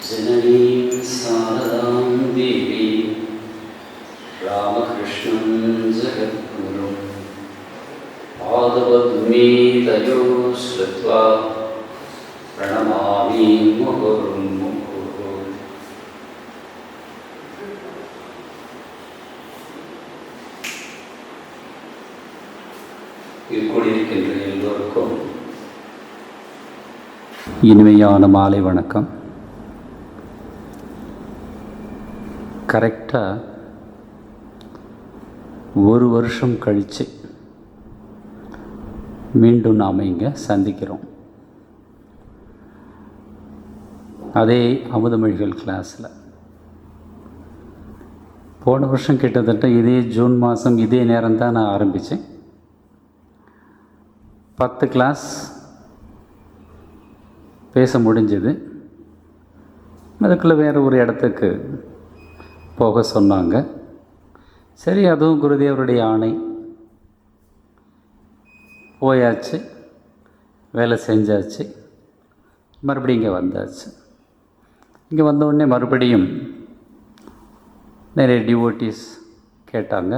जननीं शारदां देवीं रामकृष्णं जगद्गुरुं पादपद्मे तयो श्रुत्वा प्रणमामि मुहुर्मुहुः। கூடியிருக்கின்ற எல்லோருக்கும் இனிமையான மாலை வணக்கம். கரெக்டாக ஒரு வருஷம் கழித்து மீண்டும் நாம் இங்கே சந்திக்கிறோம். அதே அமுதமொழிகள் கிளாஸில் போன வருஷம் கிட்டத்தட்ட இதே ஜூன் மாதம் இதே நேரம் தான் நான் ஆரம்பித்தேன். 10 கிளாஸ் பேச முடிஞ்சது. அதுக்குள்ளே வேறு ஒரு இடத்துக்கு போக சொன்னாங்க. சரி, அதுவும் குருதேவருடைய ஆணை. போயாச்சு, வேலை செஞ்சாச்சு, மறுபடியும் இங்கே வந்தாச்சு. இங்கே வந்தவுடனே மறுபடியும் நிறைய டிவோட்டிஸ் கேட்டாங்க.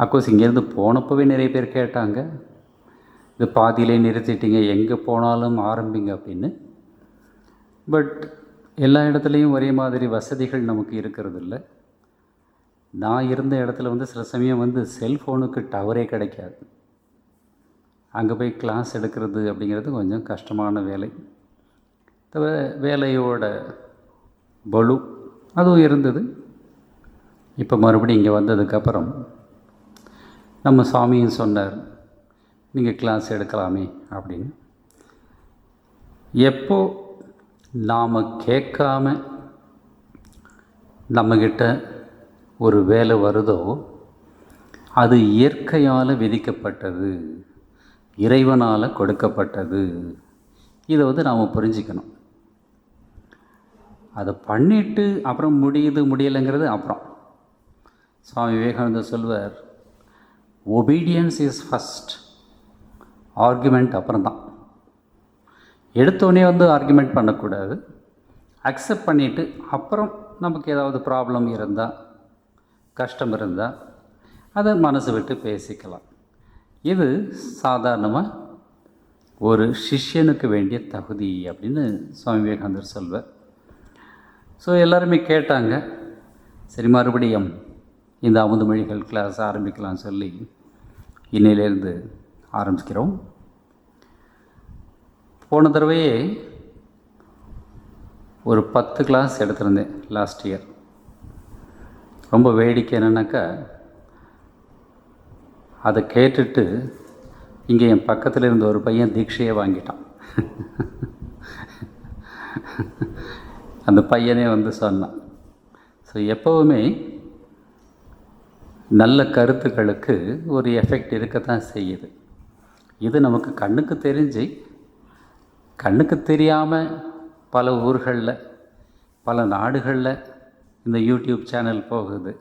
அக்கோஸ் இங்கேருந்து போனப்போவே நிறைய பேர் கேட்டாங்க, இது பாதியிலே நிறுத்திட்டீங்க, எங்கே போனாலும் ஆரம்பிங்க அப்படின்னு. பட் எல்லா இடத்துலையும் ஒரே மாதிரி வசதிகள் நமக்கு இருக்கிறது இல்லை. நான் இருந்த இடத்துல சில சமயம் செல்ஃபோனுக்கு டவரே கிடைக்காது. அங்கே போய் கிளாஸ் எடுக்கிறது அப்படிங்கிறது கொஞ்சம் கஷ்டமான வேலை. தவிர வேலையோட பலு அதுவும் இருந்தது. இப்போ மறுபடியும் இங்கே வந்ததுக்கப்புறம் நம்ம சாமியும் சொன்னார், நீங்கள் கிளாஸ் எடுக்கலாமே அப்படின்னு. எப்போ நாம் கேட்காம நம்மக்கிட்ட ஒரு வேலை வருதோ அது இயற்கையால் விதிக்கப்பட்டது, இறைவனால் கொடுக்கப்பட்டது. இதை நாம் புரிஞ்சிக்கணும். அதை பண்ணிவிட்டு அப்புறம் முடியலைங்கிறது அப்புறம். சுவாமி விவேகானந்தர் சொல்வார், ஒபீடியன்ஸ் இஸ் ஃபஸ்ட், ஆர்குமெண்ட் அப்புறம்தான். எடுத்தோடனே ஆர்குமெண்ட் பண்ணக்கூடாது. அக்செப்ட் பண்ணிவிட்டு அப்புறம் நமக்கு ஏதாவது ப்ராப்ளம் இருந்தால், கஷ்டம் இருந்தால் அதை மனசு விட்டு பேசிக்கலாம். இது சாதாரணமாக ஒரு சிஷ்யனுக்கு வேண்டிய தகுதி அப்படின்னு சுவாமி விவேகானந்தர் சொல்வார். ஸோ எல்லாருமே கேட்டாங்க. சரி, மறுபடியும் இந்த அமுதமொழிகள் கிளாஸ் ஆரம்பிக்கலாம்னு சொல்லி இன்னையிலேருந்து ஆரம்பிக்கிறோம். போன தடவையே ஒரு 10 கிளாஸ் எடுத்திருந்தேன் லாஸ்ட் இயர். ரொம்ப வேடிக்கை என்னன்னாக்கா, அதை கேட்டுட்டு இங்கே என் பக்கத்தில் இருந்த ஒரு பையன் தீட்சையே வாங்கிட்டான். அந்த பையனே சொன்னான். ஸோ எப்போவுமே நல்ல கருத்துக்களுக்கு ஒரு எஃபெக்ட் இருக்கத்தான் செய்யுது. இது நமக்கு கண்ணுக்கு தெரிஞ்சு கண்ணுக்கு தெரியாமல் பல ஊர்களில் பல நாடுகளில் இந்த யூடியூப் சேனல் போகுது.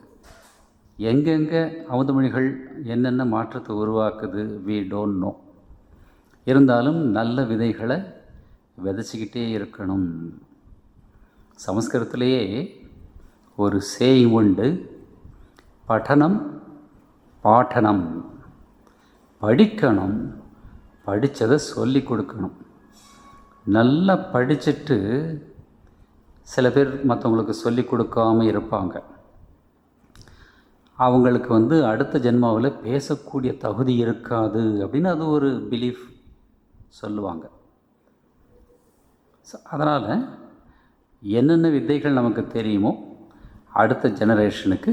எங்கெங்கே அமுதமொழிகள் என்னென்ன மாற்றத்தை உருவாக்குது வி டோன்ட் நோ. இருந்தாலும் நல்ல விதைகளை விதைச்சிக்கிட்டே இருக்கணும். சமஸ்கிருதத்திலேயே ஒரு சேயிங் உண்டு, படனம் பாடனம். படிக்கணும், படித்ததை சொல்லி கொடுக்கணும். நல்லா படிச்சுட்டு சில பேர் மற்றவங்களுக்கு சொல்லி கொடுக்காமல் இருப்பாங்க. அவங்களுக்கு அடுத்த ஜென்மாவில் பேசக்கூடிய தகுதி இருக்காது அப்படின்னு அது ஒரு பிலீஃப் சொல்லுவாங்க. ஸோ அதனால் என்னென்ன வித்தைகள் நமக்கு தெரியுமோ அடுத்த ஜெனரேஷனுக்கு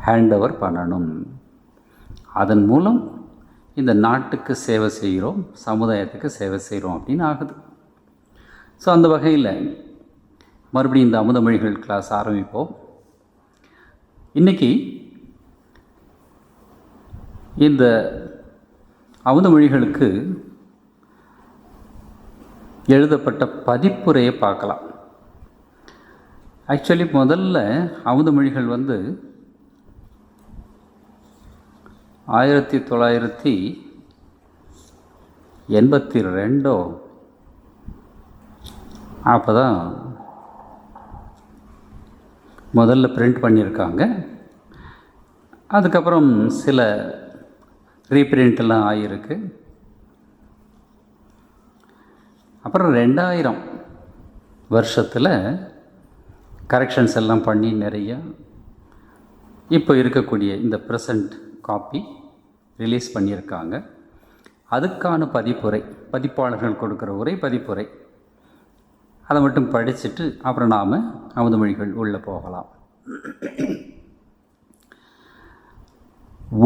ஹேண்ட் ஓவர் பண்ணணும். அதன் மூலம் இந்த நாட்டுக்கு சேவை செய்கிறோம், சமுதாயத்துக்கு சேவை செய்கிறோம் அப்படின்னு ஆகுது. ஸோ அந்த வகையில் மறுபடியும் இந்த அமுதமொழிகள் கிளாஸ் ஆரம்பிப்போம். இன்றைக்கி இந்த அமுதமொழிகளுக்கு எழுதப்பட்ட பதிப்புரையை பார்க்கலாம். ஆக்சுவலி முதல்ல அமுதமொழிகள் 19 82 அப்போ தான் முதல்ல பிரிண்ட் பண்ணியிருக்காங்க. அதுக்கப்புறம் சில ரீப்ரிண்ட்லாம் ஆகியிருக்கு. அப்புறம் 2000 வருஷத்தில் கரெக்ஷன்ஸ் எல்லாம் பண்ணி நிறைய இப்போ இருக்கக்கூடிய இந்த ப்ரெசண்ட் காப்பி ரிலீஸ் பண்ணியிருக்காங்க. அதுக்கான பதிப்புரை, பதிப்பாளர்கள் கொடுக்குற உரை பதிப்புரை, அதை மட்டும் படிச்சுட்டு அப்புறம் நாம் அமுதமொழிகள் உள்ளே போகலாம்.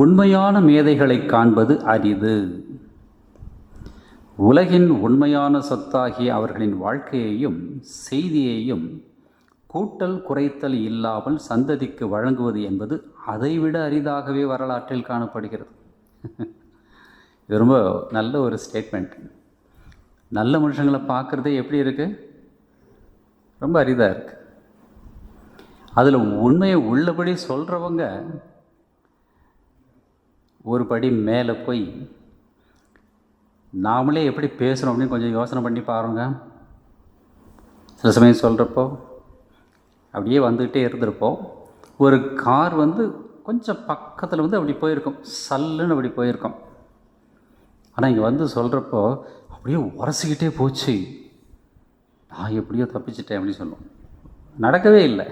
உண்மையான மேதைகளை காண்பது அரிது. உலகின் உண்மையான சொத்தாகிய அவர்களின் வாழ்க்கையையும் செய்தியையும் கூட்டல் குறைத்தல் இல்லாமல் சந்ததிக்கு வழங்குவது என்பது அதைவிட அரிதாகவே வரலாற்றில் காணப்படுகிறது. இது ரொம்ப நல்ல ஒரு ஸ்டேட்மெண்ட். நல்ல மனுஷங்களை பார்க்குறதே எப்படி இருக்குது? ரொம்ப அரிதாக இருக்குது. அதில் உண்மையை உள்ளபடி சொல்கிறவங்க ஒரு படி மேலே போய் நாமளே எப்படி பேசுகிறோம் அப்படின்னு கொஞ்சம் யோசனை பண்ணி பாருங்க. சில சமயம் சொல்கிறப்போ அப்படியே வந்துக்கிட்டே இருந்திருப்போம். ஒரு கார் கொஞ்சம் பக்கத்தில் அப்படி போயிருக்கோம், சல்லுன்னு அப்படி போயிருக்கோம். ஆனால் இங்கே சொல்கிறப்போ அப்படியே உரசிக்கிட்டே போச்சு, நான் எப்படியோ தப்பிச்சிட்டேன் அப்படின்னு சொல்லுவோம். நடக்கவே இல்லை.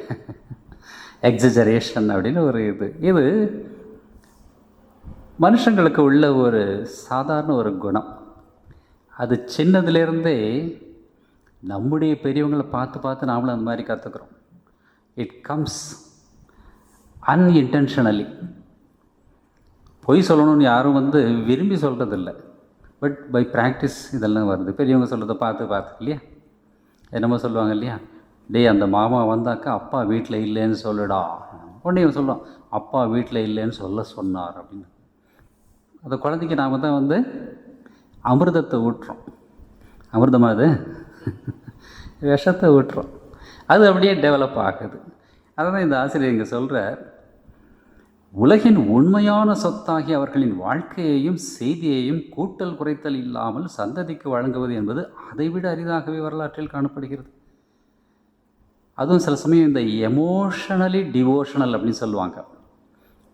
எக்ஸஜரேஷன் அப்படின்னு ஒரு இது மனுஷங்களுக்கு உள்ள ஒரு சாதாரண ஒரு குணம். அது சின்னதுலேருந்தே நம்முடைய பெரியவங்களை பார்த்து பார்த்து நாமளும் அந்த மாதிரி கற்றுக்குறோம். It comes unintentionally. பொய் சொல்லணும்னு யாரும் விரும்பி சொல்கிறதில்ல, பட் பை ப்ராக்டிஸ் இதெல்லாம் வருது. பெரியவங்க சொல்கிறத பார்த்து இல்லையா, என்னமோ சொல்லுவாங்க இல்லையா, டே அந்த மாமா வந்தாக்கா அப்பா வீட்டில் இல்லைன்னு சொல்லுடா. உடனே சொல்லுவோம், அப்பா வீட்டில் இல்லைன்னு சொல்ல சொன்னார் அப்படின்னு. அந்த குழந்தைக்கு நாம் தான் அமிர்தத்தை ஊட்டுறோம். அமிர்தமாக அது விஷத்தை ஊட்டுறோம். அது அப்படியே டெவலப் ஆகுது. அதை தான் இந்த ஆசிரியர் இங்கே சொல்கிறார். உலகின் உண்மையான சொத்தாகி அவர்களின் வாழ்க்கையையும் செய்தியையும் கூட்டல் குறைத்தல் இல்லாமல் சந்ததிக்கு வழங்குவது என்பது அதைவிட அரிதாகவே வரலாற்றில் காணப்படுகிறது. அதுவும் சில சமயம் இந்த எமோஷனலி டிவோஷனல் அப்படின்னு சொல்லுவாங்க,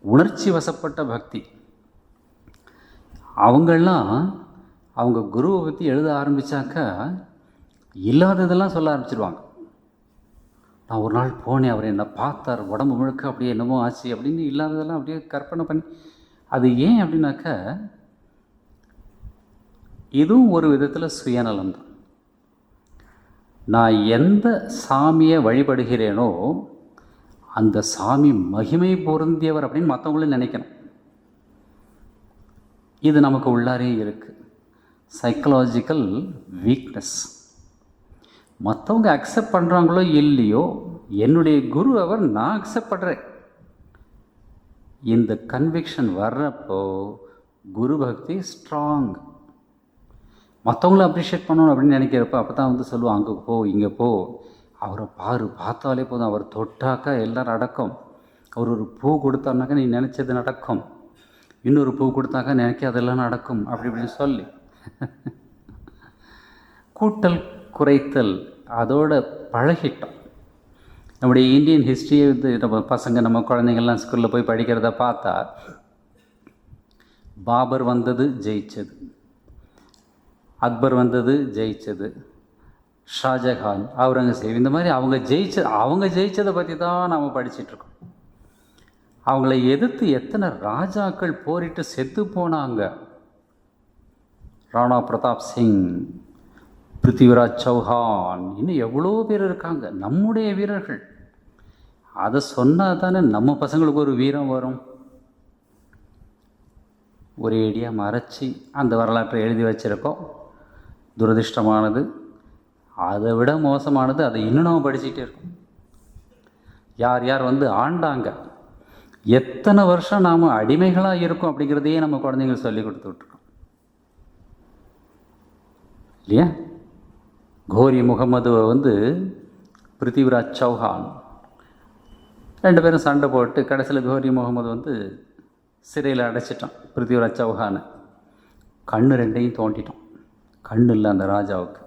உணர்ச்சி வசப்பட்ட பக்தி. அவங்கெல்லாம் அவங்க குருவை பற்றி எழுத ஆரம்பித்தாக்கா இல்லாததெல்லாம் சொல்ல ஆரம்பிச்சிடுவாங்க. நான் ஒரு நாள் போனேன், அவர் என்னை பார்த்தார், உடம்பு முழுக்க அப்படியே என்னமோ ஆச்சு அப்படின்னு இல்லாததெல்லாம் அப்படியே கற்பனை பண்ணி. அது ஏன் அப்படின்னாக்கா இதுவும் ஒரு விதத்தில் சுயநலம் தான். நான் எந்த சாமியை வழிபடுகிறேனோ அந்த சாமி மகிமை பொருந்தியவர் அப்படின்னு மற்றவங்களும் நினைக்கணும். இது நமக்கு உள்ளாரே இருக்குது. Psychological weakness. மற்றவங்க அக்செப்ட் பண்ணுறாங்களோ இல்லையோ, என்னுடைய குரு அவர், நான் அக்செப்ட் பண்ணுறேன். இந்த கன்விக்ஷன் வர்றப்போ குரு பக்தி ஸ்ட்ராங். மற்றவங்களும் அப்ரிஷியேட் பண்ணணும் அப்படின்னு நினைக்கிறப்ப அப்போ தான் சொல்லுவாங்க, அங்கே போ இங்கே போ, அவரை பார்த்தாலே போதும், அவர் தொட்டாக்கா எல்லோரும் அடக்கம், அவர் ஒரு பூ கொடுத்தாருனாக்கா நீ நினச்சது நடக்கும், இன்னொரு பூ கொடுத்தாக்கா நினைக்காதெல்லாம் நடக்கும் அப்படி இப்படின்னு சொல்லி கூட்டல் குறைத்தல் அதோட பழகிட்டோம். நம்முடைய இந்தியன் ஹிஸ்ட்ரியை நம்ம பசங்க நம்ம குழந்தைங்கள்லாம் ஸ்கூலில் போய் படிக்கிறத பார்த்தா, பாபர் வந்தது ஜெயிச்சது, அக்பர் வந்தது ஜெயிச்சது, ஷாஜஹான், அவுரங்கசீப், இந்த மாதிரி அவங்க ஜெயிச்சதை பற்றி தான் நாம் படிச்சிட்ருக்கோம். அவங்கள எதிர்த்து எத்தனை ராஜாக்கள் போரிட்டு செத்து போனாங்க. ராணா பிரதாப் சிங், பிருத்திவிராஜ் சௌஹான், இன்னும் எவ்வளோ பேர் இருக்காங்க நம்முடைய வீரர்கள். அதை சொன்னால் தானே நம்ம பசங்களுக்கு ஒரு வீரம் வரும். ஒரேடியாக மறைச்சி அந்த வரலாற்றை எழுதி வச்சுருக்கோம். துரதிர்ஷ்டமானது, அதை விட மோசமானது, அதை இன்னும் நம்ம படிச்சுக்கிட்டே இருக்கோம். யார் யார் ஆண்டாங்க, எத்தனை வருஷம் நாம் அடிமைகளாக இருக்கோம் அப்படிங்கிறதையே நம்ம குழந்தைங்களுக்கு சொல்லி கொடுத்துட்ருக்கோம் இல்லையா. கோரி முகமதுவை பிருத்திவிராஜ் சௌஹான் 2 பேரும் சண்டை போட்டு கடைசியில் கோரி முகமது சிறையில் அடைச்சிட்டான் பிருத்திவிராஜ் சௌஹானை. கண்ணு 2ஐயும் தோண்டிட்டான். கண் இல்லை அந்த ராஜாவுக்கு.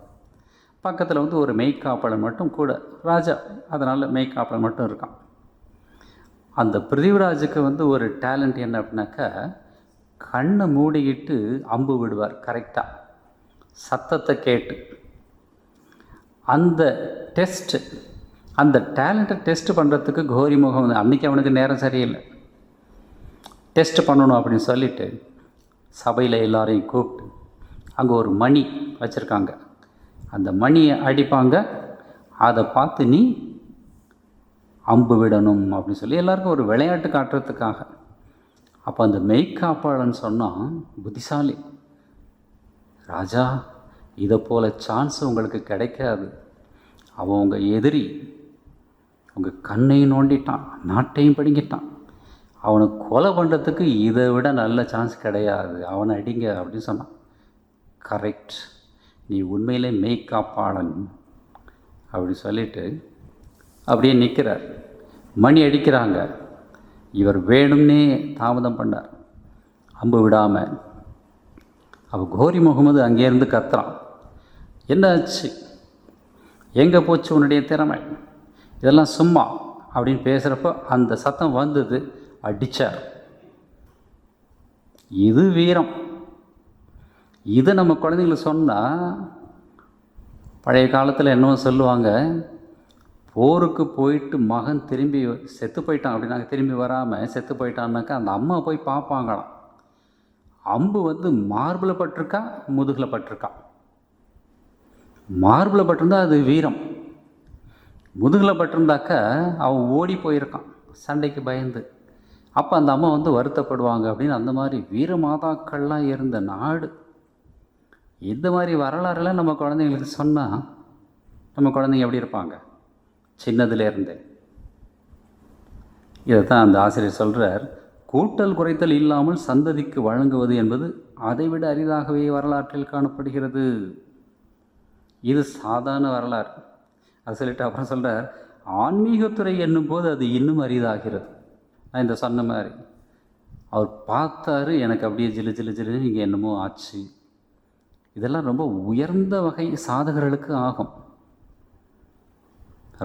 பக்கத்தில் வந்து ஒரு மெய்க்காப்பாளன் மட்டும் கூட, ராஜா அதனால் மெய்க்காப்பாளன் மட்டும் இருக்கான். அந்த பிருத்திவிராஜுக்கு வந்து ஒரு டேலண்ட் என்ன அப்படின்னாக்கா, கண்ணை மூடிக்கிட்டு அம்பு விடுவார் கரெக்டாக, சத்தத்தை கேட்டு. அந்த டெஸ்ட்டு, அந்த டேலண்ட்டை டெஸ்ட் பண்ணுறதுக்கு கோரிமுகம் வந்து அன்றைக்கி அவனுக்கு நேரம் சரியில்லை. டெஸ்ட் பண்ணணும் அப்படின்னு சொல்லிவிட்டு சபையில் எல்லாரையும் கூப்பிட்டு அங்கே ஒரு மணி வச்சுருக்காங்க, அந்த மணியை அடிப்பாங்க, அதை பார்த்து நீ அம்பு விடணும் அப்படின்னு சொல்லி எல்லாருக்கும் ஒரு விளையாட்டு காட்டுறதுக்காக. அப்போ அந்த மெய்க்காப்பாளன் சொன்னான், புத்திசாலி ராஜா, இதை போல் சான்ஸ் உங்களுக்கு கிடைக்காது. அவன் உங்கள் எதிரி, உங்கள் கண்ணையும் நோண்டிட்டான், நாட்டையும் பிடுங்கிட்டான். அவனை கொலை பண்ணுறதுக்கு இதை விட நல்ல சான்ஸ் கிடையாது, அவனை அடிங்க அப்படின்னு சொன்னான். கரெக்ட், நீ உண்மையிலே மெய்க்காப்பாளன் அப்படி சொல்லிட்டு அப்படியே நிற்கிறார். மணி அடிக்கிறாங்க, இவர் வேணும்னே தாமதம் பண்ணார், அம்பு விடாமல். அப்போ கோரி முகமது அங்கேருந்து கத்துறான், என்னாச்சு, எங்கே போச்சு உன்னுடைய திறமை, இதெல்லாம் சும்மா அப்படின்னு பேசுகிறப்போ அந்த சத்தம் வந்தது, அடித்தார். இது வீரம். இதை நம்ம குழந்தைங்களுக்கு சொன்னால், பழைய காலத்தில் என்னவோ சொல்லுவாங்க, போருக்கு போயிட்டு மகன் திரும்பி செத்து போயிட்டான் அப்படின்னாக்க, திரும்பி வராமல் செத்து போயிட்டான்னாக்கா அந்த அம்மா போய் பார்ப்பாங்களாம். அம்பு வந்து மார்பில் பட்டிருக்கா முதுகில் பட்டிருக்கா. மார்பில் பட்டிருந்தா அது வீரம், முதுகில் பட்டிருந்தாக்கா அவன் ஓடி போயிருக்கான் சண்டைக்கு பயந்து. அப்போ அந்த அம்மா வந்து வருத்தப்படுவாங்க அப்படின்னு. அந்த மாதிரி வீர மாதாக்கள்லாம் இருந்த நாடு. இந்த மாதிரி வரலாறுலாம் நம்ம குழந்தைங்களுக்கு சொன்னால் நம்ம குழந்தைங்க எப்படி இருப்பாங்க சின்னதுலேருந்தே. இதை தான் அந்த ஆசிரியர் சொல்கிறார், கூட்டல் குறைத்தல் இல்லாமல் சந்ததிக்கு வழங்குவது என்பது அதைவிட அரிதாகவே வரலாற்றில் காணப்படுகிறது. இது சாதாரண வரலாறு. அது சொல்லிட்டு அப்புறம் சொல்கிறார், ஆன்மீகத்துறை என்னும் போது அது இன்னும் அரிதாகிறது. நான் இந்த சொன்ன மாதிரி அவர் பார்த்தாரு, எனக்கு அப்படியே ஜிலு ஜிலு ஜிலுன்னு இங்கே என்னமோ ஆச்சு. இதெல்லாம் ரொம்ப உயர்ந்த வகை சாதகர்களுக்கு ஆகும்.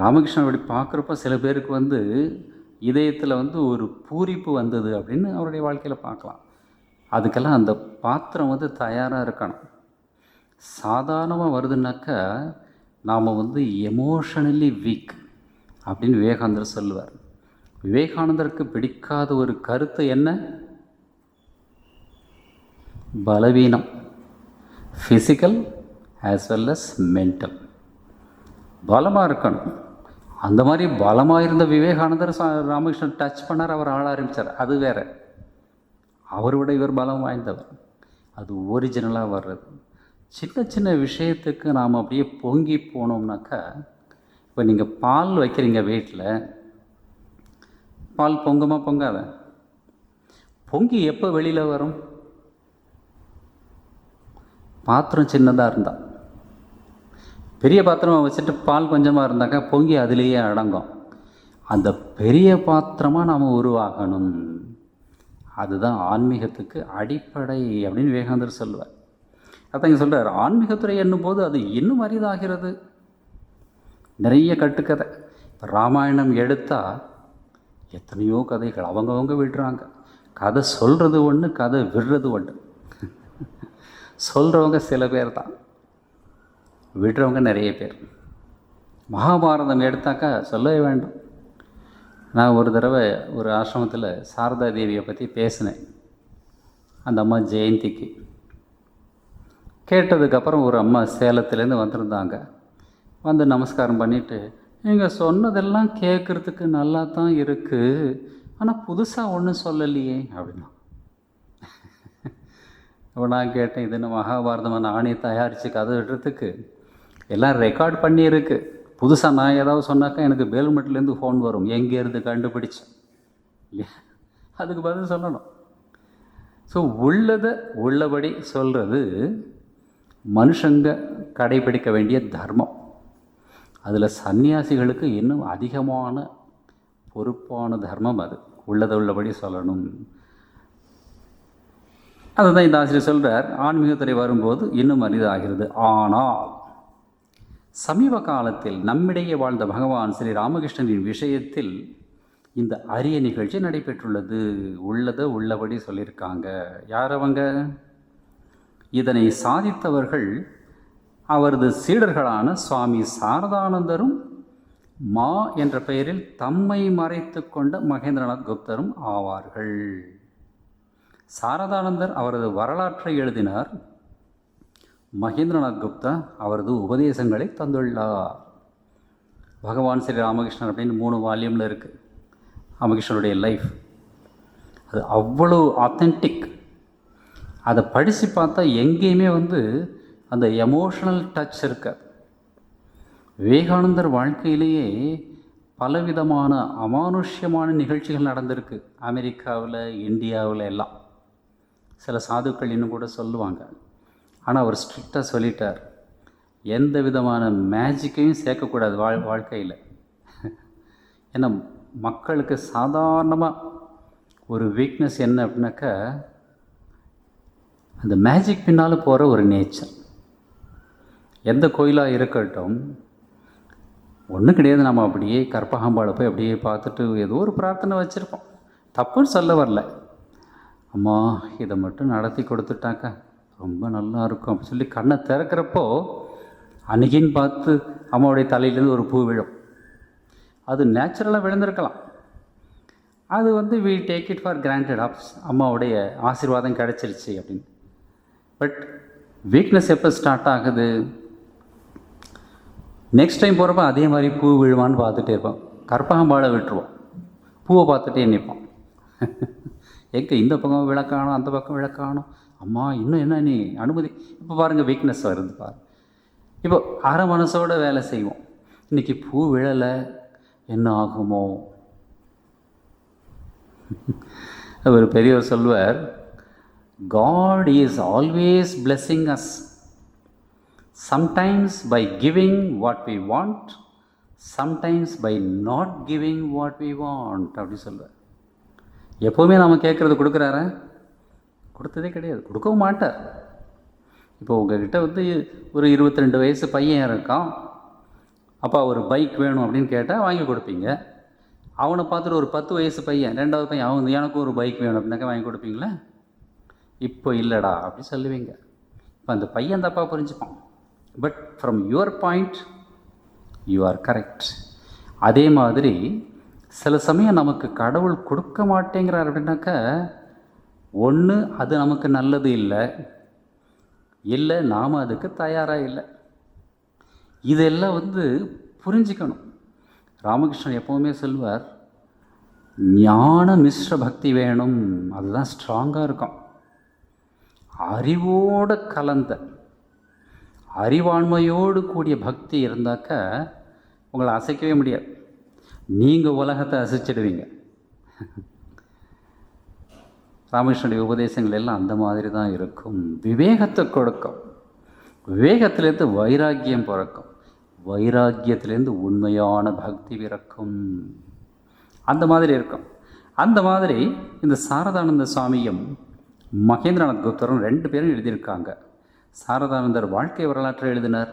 ராமகிருஷ்ணன் அப்படி பார்க்குறப்ப சில பேருக்கு வந்து இதயத்தில் வந்து ஒரு பூரிப்பு வந்தது அப்படின்னு அவருடைய வாழ்க்கையில் பார்க்கலாம். அதுக்கெல்லாம் அந்த பாத்திரம் வந்து தயாராக இருக்கணும். சாதாரணமாக வருதுன்னாக்கா நாம் வந்து எமோஷனலி வீக் அப்படின்னு விவேகானந்தர் சொல்லுவார். விவேகானந்தருக்கு பிடிக்காத ஒரு கருத்து என்ன? பலவீனம், physical as well as mental. பலமாக இருக்கணும். அந்த மாதிரி பலமாக இருந்த விவேகானந்தர் ராமகிருஷ்ணன் டச் பண்ணார், அவர் ஆள ஆரம்பித்தார். அது வேறு, அவரை விட இவர் பலம் வாய்ந்தவர். அது ஒரிஜினலாக வர்றது. சின்ன சின்ன விஷயத்துக்கு நாம் அப்படியே பொங்கி போனோம்னாக்கா, இப்போ நீங்கள் பால் வைக்கிறீங்க வீட்டில், பால் பொங்குமா பொங்காத? பொங்கி எப்போ வெளியில் வரும்? பாத்திரம் சின்னதாக இருந்தால். பெரிய பாத்திரமாக வச்சுட்டு பால் கொஞ்சமாக இருந்தாக்கா பொங்கி அதிலேயே அடங்கும். அந்த பெரிய பாத்திரமாக நாம் உருவாகணும். அதுதான் ஆன்மீகத்துக்கு அடிப்படை அப்படின்னு விவேகானந்தர் சொல்லுவார். அதான் இங்கே சொல்கிறார், ஆன்மீகத்துறை என்னும் போது அது இன்னும் அரிதாகிறது. நிறைய கட்டுக்கதை. இப்போ ராமாயணம் எடுத்தால் எத்தனையோ கதைகள் அவங்கவுங்க விடுறாங்க. கதை சொல்கிறது ஒன்று, கதை விடுறது ஒன்று. சொல்கிறவங்க சில பேர் தான், விடுறவங்க நிறைய பேர். மகாபாரதம் எடுத்தாக்கா சொல்லவே வேண்டும். நான் ஒரு தடவை ஒரு ஆசிரமத்தில் சாரதா தேவியை பற்றி பேசினேன், அந்த அம்மா ஜெயந்திக்கு. கேட்டதுக்கப்புறம் ஒரு அம்மா சேலத்துலேருந்து வந்திருந்தாங்க. வந்து நமஸ்காரம் பண்ணிவிட்டு, நீங்கள் சொன்னதெல்லாம் கேட்குறதுக்கு நல்லா தான் இருக்குது, ஆனால் புதுசாக ஒன்றும் சொல்லலையே அப்படின்னா. அப்போ நான் கேட்டேன், இது என்ன மகாபாரதமாக நானே தயாரித்து கதை விடுறதுக்கு எல்லாம் ரெக்கார்ட் பண்ணியிருக்கு. புதுசாக நான் ஏதாவது சொன்னாக்கா எனக்கு பேல்மெட்லேருந்து ஃபோன் வரும், எங்கேருந்து கண்டுபிடிச்சேன் இல்லையா? அதுக்கு பதில் சொல்லணும். ஸோ உள்ளதை உள்ளபடி சொல்கிறது மனுஷங்க கடைபிடிக்க வேண்டிய தர்மம். அதில் சன்னியாசிகளுக்கு இன்னும் அதிகமான பொறுப்பான தர்மம் அது. உள்ளதை உள்ளபடி சொல்லணும். அதுதான் இந்த ஆசிரியர் சொல்கிறார். ஆன்மீகத்துறை வரும்போது இன்னும் அரிதாகிறது. ஆனால் சமீப காலத்தில் நம்மிடையே வாழ்ந்த பகவான் ஸ்ரீ ராமகிருஷ்ணனின் விஷயத்தில் இந்த அரிய நிகழ்ச்சி நடைபெற்றுள்ளது. உள்ளதை உள்ளபடி சொல்லியிருக்காங்க. யார் அவங்க? இதனை சாதித்தவர்கள் அவரது சீடர்களான சுவாமி சாரதானந்தரும் மா என்ற பெயரில் தம்மை மறைத்து கொண்ட மகேந்திரநாத் குப்தரும் ஆவார்கள். சாரதானந்தர் அவரது வரலாற்றை எழுதினார். மகேந்திரநாத் குப்தா அவரது உபதேசங்களை தந்துள்ளார். பகவான் ஸ்ரீ ராமகிருஷ்ணன் அப்படின்னு 3 வால்யூமில் இருக்குது ராமகிருஷ்ணனுடைய லைஃப். அது அவ்வளோ ஆத்தென்டிக். அதை படித்து பார்த்தா எங்கேயுமே அந்த எமோஷனல் டச் இருக்காது. விவேகானந்தர் வாழ்க்கையிலேயே பலவிதமான அமானுஷ்யமான நிகழ்ச்சிகள் நடந்திருக்கு. அமெரிக்காவில், இந்தியாவில் எல்லாம். சில சாதுக்கள் இன்னும் கூட சொல்லுவாங்க. ஆனால் அவர் ஸ்ட்ரிக்டாக சொல்லிட்டார், எந்த விதமான மேஜிக்கையும் சேர்க்கக்கூடாது வாழ்க்கையில். ஏன்னா மக்களுக்கு சாதாரணமாக ஒரு வீக்னஸ் என்ன அப்படின்னாக்கா, அந்த மேஜிக் பின்னால் போகிற ஒரு நேச்சர். எந்த கோயிலாக இருக்கட்டும், ஒன்றும் கிடையாது, நம்ம அப்படியே கற்பகாம்பாளை போய் அப்படியே பார்த்துட்டு ஏதோ ஒரு பிரார்த்தனை வச்சுருப்போம். தப்புன்னு சொல்ல வரல. அம்மா இதை மட்டும் நடத்தி கொடுத்துட்டாக்கா ரொம்ப நல்லா இருக்கும் அப்படின்னு சொல்லி கண்ணை திறக்கிறப்போ அன்றைக்கின்னு பார்த்து அம்மாவுடைய தலையிலேருந்து ஒரு பூ விழும். அது நேச்சுரலாக விழுந்திருக்கலாம். அது we take it for granted. அம்மாவுடைய ஆசீர்வாதம் கிடச்சிருச்சு அப்படின்னு. பட் வீக்னஸ் எப்போ ஸ்டார்ட் ஆகுது? நெக்ஸ்ட் டைம் போகிறப்ப அதே மாதிரி பூ விழுவான்னு பார்த்துட்டே இருப்போம். கற்பகாம்பாளை விட்டுருவோம், பூவை பார்த்துட்டே நிற்போம். எங்கே இந்த பக்கம் விளக்கானோம், அந்த பக்கம் விளக்கானோம், அம்மா இன்னும் என்ன நீ அனுமதி. இப்போ பாருங்கள் வீக்னஸ் வருது பாரு. இப்போ அரை மனசோடு வேலை செய்வோம். இன்றைக்கி பூ விழலை, என்ன ஆகுமோ? ஒரு பெரியவர் சொல்வார், God is always blessing us, sometimes by giving what we want, sometimes by not giving what we want அப்படி சொல்வார். எப்போவுமே நம்ம கேட்குறது கொடுக்குறாரா? கொடுத்ததே கிடையாது, கொடுக்கவும் மாட்டார். இப்போ உங்ககிட்ட ஒரு 22 வயசு பையன் இருக்கான், அப்பா ஒரு பைக் வேணும் அப்படின்னு கேட்டால் வாங்கி கொடுப்பீங்க. அவனை பார்த்துட்டு ஒரு 10 வயசு பையன், 2வது பையன், எனக்கும் ஒரு பைக் வேணும் அப்படின்னாக்கா வாங்கி கொடுப்பீங்களா? இப்போ இல்லைடா அப்படி சொல்லுவீங்க. இப்போ அந்த பையன் தப்பாக புரிஞ்சுப்பான். But from your point you are correct. அதே மாதிரி சில சமயம் நமக்கு கடவுள் கொடுக்க மாட்டேங்கிறார் அப்படின்னாக்கா, ஒன்று அது நமக்கு நல்லது இல்லை, இல்லை நாம் அதுக்கு தயாராக இல்லை. இதெல்லாம் புரிஞ்சுக்கணும். ராமகிருஷ்ணன் எப்போவுமே சொல்வார், ஞான மிஸ்ர பக்தி வேணும், அதுதான் ஸ்ட்ராங்காக இருக்கும். அறிவோடு கலந்த அறிவாண்மையோடு கூடிய பக்தி இருந்தாக்கா உங்களை அசைக்கவே முடியாது. நீங்கள் உலகத்தை அசைச்சிடுவீங்க. ராமகிருஷ்ணனுடைய உபதேசங்கள் எல்லாம் அந்த மாதிரி தான் இருக்கும். விவேகத்தை கொடுக்கும், விவேகத்திலேருந்து வைராக்கியம் பிறக்கும், வைராக்கியத்திலேருந்து உண்மையான பக்தி பிறக்கும். அந்த மாதிரி இருக்கும். அந்த மாதிரி இந்த சாரதானந்த சுவாமியும் மகேந்திரநாத் குப்தரும் 2 பேரும் எழுதியிருக்காங்க. சாரதானந்தர் வாழ்க்கை வரலாற்றை எழுதினார்,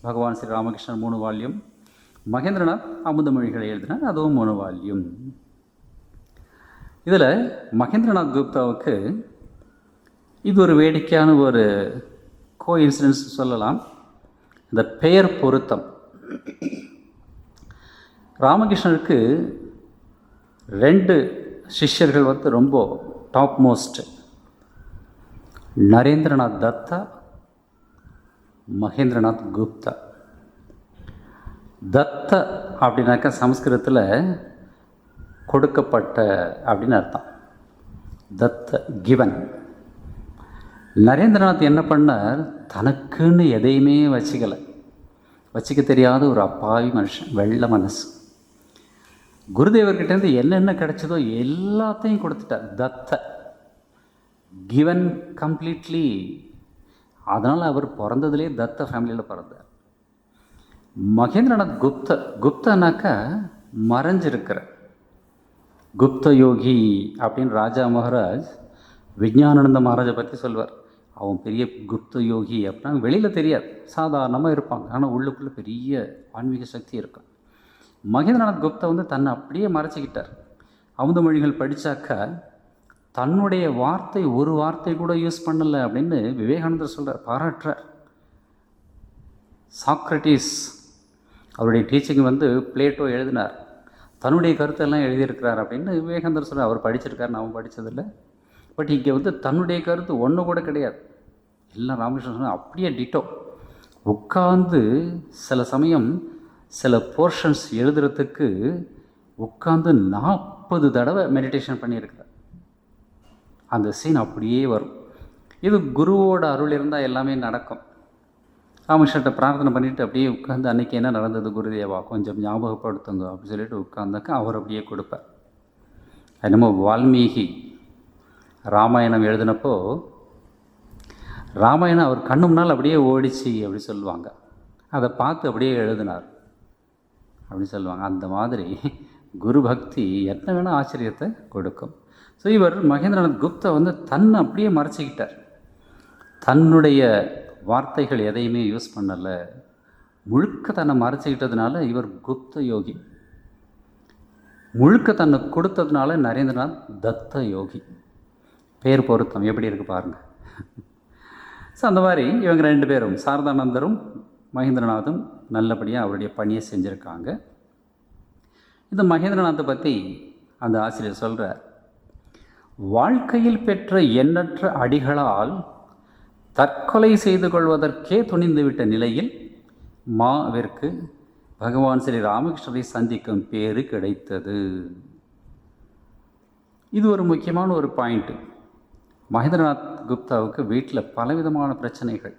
பகவான் ஸ்ரீ ராமகிருஷ்ணன் 3 வால்யூம். மகேந்திரநாத் அமுதமொழிகளை எழுதினார், அதுவும் 3 வால்யூம். இதில் மகேந்திரநாத் குப்தாவுக்கு இது ஒரு வேடிக்கையான ஒரு கோஇன்சிடென்ஸ் சொல்லலாம். இந்த பெயர் பொருத்தம். ராமகிருஷ்ணனுக்கு 2 சிஷ்யர்கள் ரொம்ப டாப் மோஸ்ட். நரேந்திரநாத் தத்தா, மகேந்திரநாத் குப்தா. தத்த அப்படின்னாக்கா சமஸ்கிருதத்தில் கொடுக்கப்பட்ட அப்படின்னு அர்த்தம். தத்த, கிவன். நரேந்திரநாத் என்ன பண்ணார், தனக்குன்னு எதையுமே வச்சுக்க தெரியாத ஒரு அப்பாவி மனுஷன், வெள்ளை மனசு. குருதேவர்கிட்டேருந்து என்னென்ன கிடைச்சதோ எல்லாத்தையும் கொடுத்துட்டார். தத்த, கிவன் கம்ப்ளீட்லி. அதனால் அவர் பிறந்ததுலேயே தத்த ஃபேமிலியில் பிறந்தார். மகேந்திரநாத் குப்தனாக்கா மறைஞ்சிருக்கிற குப்த யோகி அப்படின்னு ராஜா மகாராஜ் விஞ்ஞானானந்த மகாராஜை பற்றி சொல்வார். அவன் பெரிய குப்த யோகி அப்படின்னா வெளியில் தெரியாது, சாதாரணமாக இருப்பாங்க, ஆனால் உள்ளுக்குள்ளே பெரிய ஆன்மீக சக்தி இருக்கும். மகேந்திரநாத் குப்தா வந்து தன்னை அப்படியே மறைச்சிக்கிட்டார். அமுதமொழிகள் படித்தாக்கா தன்னுடைய வார்த்தை ஒரு வார்த்தை கூட யூஸ் பண்ணலை அப்படின்னு விவேகானந்தர் சொல்கிறார், பாராட்டுறார். சாக்ரட்டிஸ் அவருடைய டீச்சிங் வந்து பிளேட்டோ எழுதினார், தன்னுடைய கருத்தெல்லாம் எழுதியிருக்கிறார் அப்படின்னு விவேகானந்தர் சொல்கிறார். அவர் படிச்சிருக்கார், நாம் படித்ததில்லை. பட் இங்கே வந்து தன்னுடைய கருத்து ஒன்று கூட கிடையாது, எல்லாம் ராமகிருஷ்ணன் சொன்னால் அப்படியே டிட்டோ. உட்கார்ந்து சில சமயம் சில போர்ஷன்ஸ் எழுதுறதுக்கு உட்காந்து 40 தடவை மெடிடேஷன் பண்ணியிருக்கிறார். அந்த சீன் அப்படியே வரும். இது குருவோட அருள் இருந்தால் எல்லாமே நடக்கும். ராமகிருஷ்ணர்கிட்ட பிரார்த்தனை பண்ணிவிட்டு அப்படியே உட்காந்து அன்றைக்கி என்ன நடந்தது குருதேவா கொஞ்சம் ஞாபகப்படுத்துங்க அப்படின்னு சொல்லிட்டு உட்கார்ந்தாக்கா அவர் அப்படியே கொடுப்பார். என்னமோ வால்மீகி ராமாயணம் எழுதினப்போ ராமாயணம் அவர் கண்ணு முன்னால் அப்படியே ஓடிச்சு அப்படி சொல்லுவாங்க, அதை பார்த்து அப்படியே எழுதினார் அப்படி சொல்லுவாங்க. அந்த மாதிரி குரு பக்தி என்ன வேணால் ஆச்சரியத்தை கொடுக்கும். ஸோ இவர் மகேந்திரநாத் குப்தா வந்து தன்னை அப்படியே மறைச்சிக்கிட்டார். தன்னுடைய வார்த்தைகள் எதையுமே யூஸ் பண்ணலை, முழுக்க தன்னை மறைச்சிக்கிட்டதுனால இவர் குப்த யோகி. முழுக்க தன்னை கொடுத்ததுனால நரேந்திரநாத் தத்த யோகி. பேர் பொருத்தம் எப்படி இருக்குது பாருங்கள். ஸோ அந்த மாதிரி இவங்க 2 பேரும் சாரதானந்தரும் மகேந்திரநாத்தும் நல்லபடியாக அவருடைய பணியை செஞ்சுருக்காங்க. இந்த மகேந்திரநாத்தை பற்றி அந்த ஆசிரியர் சொல்கிறார், வாழ்க்கையில் பெற்ற எண்ணற்ற அடிகளால் தற்கொலை செய்து கொள்வதற்கே துணிந்துவிட்ட நிலையில் மாவிற்கு பகவான் ஸ்ரீ ராமகிருஷ்ணரை சந்திக்கும் பேறு கிடைத்தது. இது ஒரு முக்கியமான ஒரு பாயிண்ட்டு. மகேந்திரநாத் குப்தாவுக்கு வீட்டில் பலவிதமான பிரச்சனைகள்.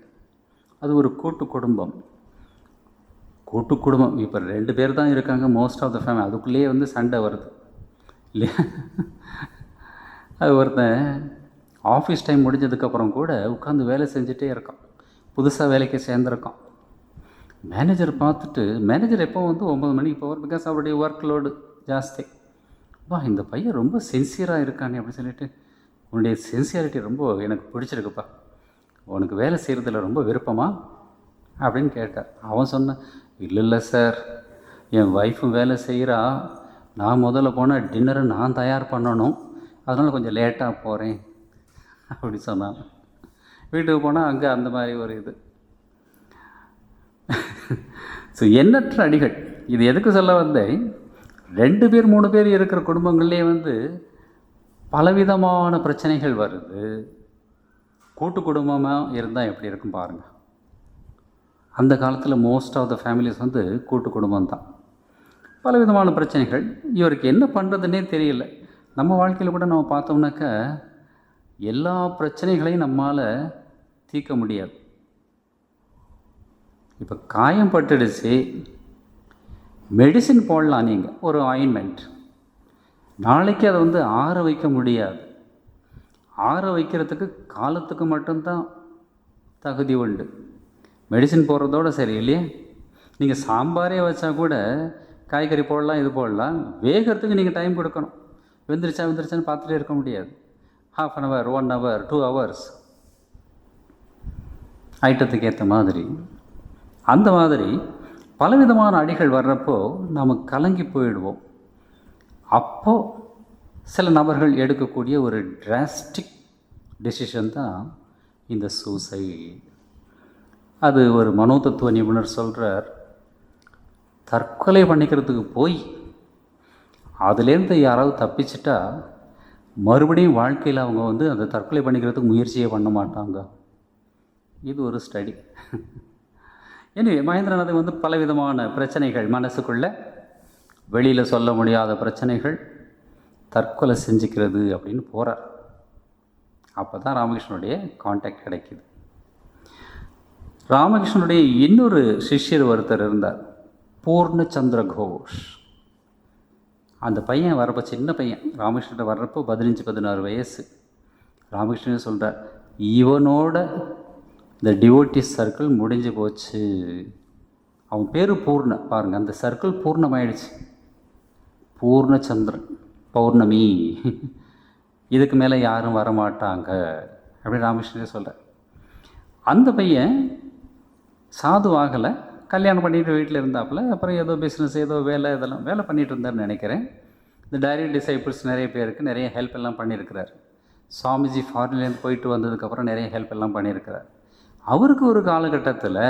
அது ஒரு கூட்டு குடும்பம். இப்போ 2 பேர் தான் இருக்காங்க மோஸ்ட் ஆஃப் த ஃபேமிலி, அதுக்குள்ளேயே வந்து சண்டை வருது இல்லையா. அது ஒருத்தன் ஆஃபீஸ் டைம் முடிஞ்சதுக்கப்புறம் கூட உட்காந்து வேலை செஞ்சுட்டே இருக்கான், புதுசாக வேலைக்கு சேர்ந்துருக்கான். மேனேஜர் பார்த்துட்டு, மேனேஜர் எப்போ வந்து 9 மணிக்கு போவார், பிகாஸ் அவருடைய ஒர்க் லோடு ஜாஸ்தி. இந்த பையன் ரொம்ப சின்சியராக இருக்கானே அப்படின்னு சொல்லிட்டு, உன்னுடைய சின்சியாரிட்டி ரொம்ப எனக்கு பிடிச்சிருக்குப்பா, உனக்கு வேலை செய்கிறதுல ரொம்ப விருப்பமா அப்படின்னு கேட்டார். அவன் சொன்னான், இல்லை சார், என் ஒய்ஃபும் வேலை செய்கிறா, நான் முதல்ல போனால் டின்னரை நான் தயார் பண்ணணும், அதனால் கொஞ்சம் லேட்டாக போகிறேன் அப்படி சொன்னான். வீட்டுக்கு போனால் அங்கே அந்த மாதிரி ஒரு இது. ஸோ எண்ணற்ற அடிகள். இது எதுக்கு சொல்ல வந்தேன், 2 பேர் 3 பேர் இருக்கிற குடும்பங்கள்லேயே வந்து பலவிதமான பிரச்சனைகள் வருது. கூட்டு குடும்பமாக இருந்தால் எப்படி இருக்கும் பாருங்கள். அந்த காலத்தில் மோஸ்ட் ஆஃப் த ஃபேமிலிஸ் வந்து கூட்டு குடும்பம் தான். பலவிதமான பிரச்சனைகள். இவருக்கு என்ன பண்ணுறதுன்னே தெரியல. நம்ம வாழ்க்கையில் கூட நம்ம பார்த்தோம்னாக்கா எல்லா பிரச்சனைகளையும் நம்மால் தீர்க்க முடியாது. இப்போ காயம் பட்டுடுச்சு, மெடிசின் போடலாம் நீங்கள், ஒரு ஆயின்மெண்ட், நாளைக்கு அதை வந்து ஆற வைக்க முடியாது. ஆற வைக்கிறதுக்கு காலத்துக்கு மட்டும்தான் தகுதி உண்டு. மெடிசின் போடுறதோட சரி இல்லையா. நீங்கள் சாம்பாரே வச்சா கூட காய்கறி போடலாம், இது போடலாம், வேகிறதுக்கு நீங்கள் டைம் கொடுக்கணும். வெந்துருச்சான்னு பார்த்துட்டே இருக்க முடியாது. 1/2 hour, 1 hour, 2 hours ஐட்டத்துக்கு ஏற்ற மாதிரி. அந்த மாதிரி பலவிதமான அடிகள் வர்றப்போ நாம் கலங்கி போயிடுவோம். அப்போது சில நபர்கள் எடுக்கக்கூடிய ஒரு டிராஸ்டிக் டெசிஷன் தான் இந்த சூசைட். அது ஒரு மனோதத்துவ நிபுணர் சொல்கிறார், தற்கொலை பண்ணிக்கிறதுக்கு போய் அதுலேருந்து யாராவது தப்பிச்சிட்டா மறுபடியும் வாழ்க்கையில் அவங்க வந்து அந்த தற்கொலை பண்ணிக்கிறதுக்கு முயற்சியே பண்ண மாட்டாங்க. இது ஒரு ஸ்டடி. எனவே மகேந்திரநாத்துக்கு வந்து பலவிதமான பிரச்சனைகள், மனசுக்குள்ளே வெளியில் சொல்ல முடியாத பிரச்சனைகள், தற்கொலை செஞ்சுக்கிறது அப்படின்னு போகிறார். அப்போ தான் ராமகிருஷ்ணனுடைய கான்டாக்ட் கிடைக்கிது. ராமகிருஷ்ணனுடைய இன்னொரு சிஷ்யர் ஒருத்தர் இருந்தார், பூர்ணச்சந்திர கோஷ். அந்த பையன் வர்றப்போ, சின்ன பையன், ராமகிருஷ்ணன் வர்றப்போ 15-16 வயசு. ராமகிருஷ்ணன் சொல்கிறார், இவனோட இந்த டிவோட்டிஸ் சர்க்கிள் முடிஞ்சு போச்சு. அவன் பேர் பூர்ண, பாருங்கள், அந்த சர்க்கிள் பூர்ணமாயிடுச்சு. பூர்ணச்சந்திரன், பௌர்ணமி, இதுக்கு மேலே யாரும் வரமாட்டாங்க அப்படின்னு ராமகிருஷ்ணரே சொல்கிறார். அந்த பையன் சாதுவாகலை, கல்யாணம் பண்ணிட்டு வீட்டில் இருந்தாப்புல. அப்புறம் ஏதோ பிஸ்னஸ், ஏதோ இதெல்லாம் வேலை பண்ணிகிட்டு இருந்தார்னு நினைக்கிறேன். இந்த டைரி டிசைபிள்ஸ் நிறைய பேருக்கு நிறைய ஹெல்ப் எல்லாம் பண்ணியிருக்கிறார். சுவாமிஜி ஃபாரின்லேருந்து போயிட்டு வந்ததுக்கப்புறம் நிறைய ஹெல்ப் எல்லாம் பண்ணியிருக்கிறார். அவருக்கு ஒரு காலகட்டத்தில்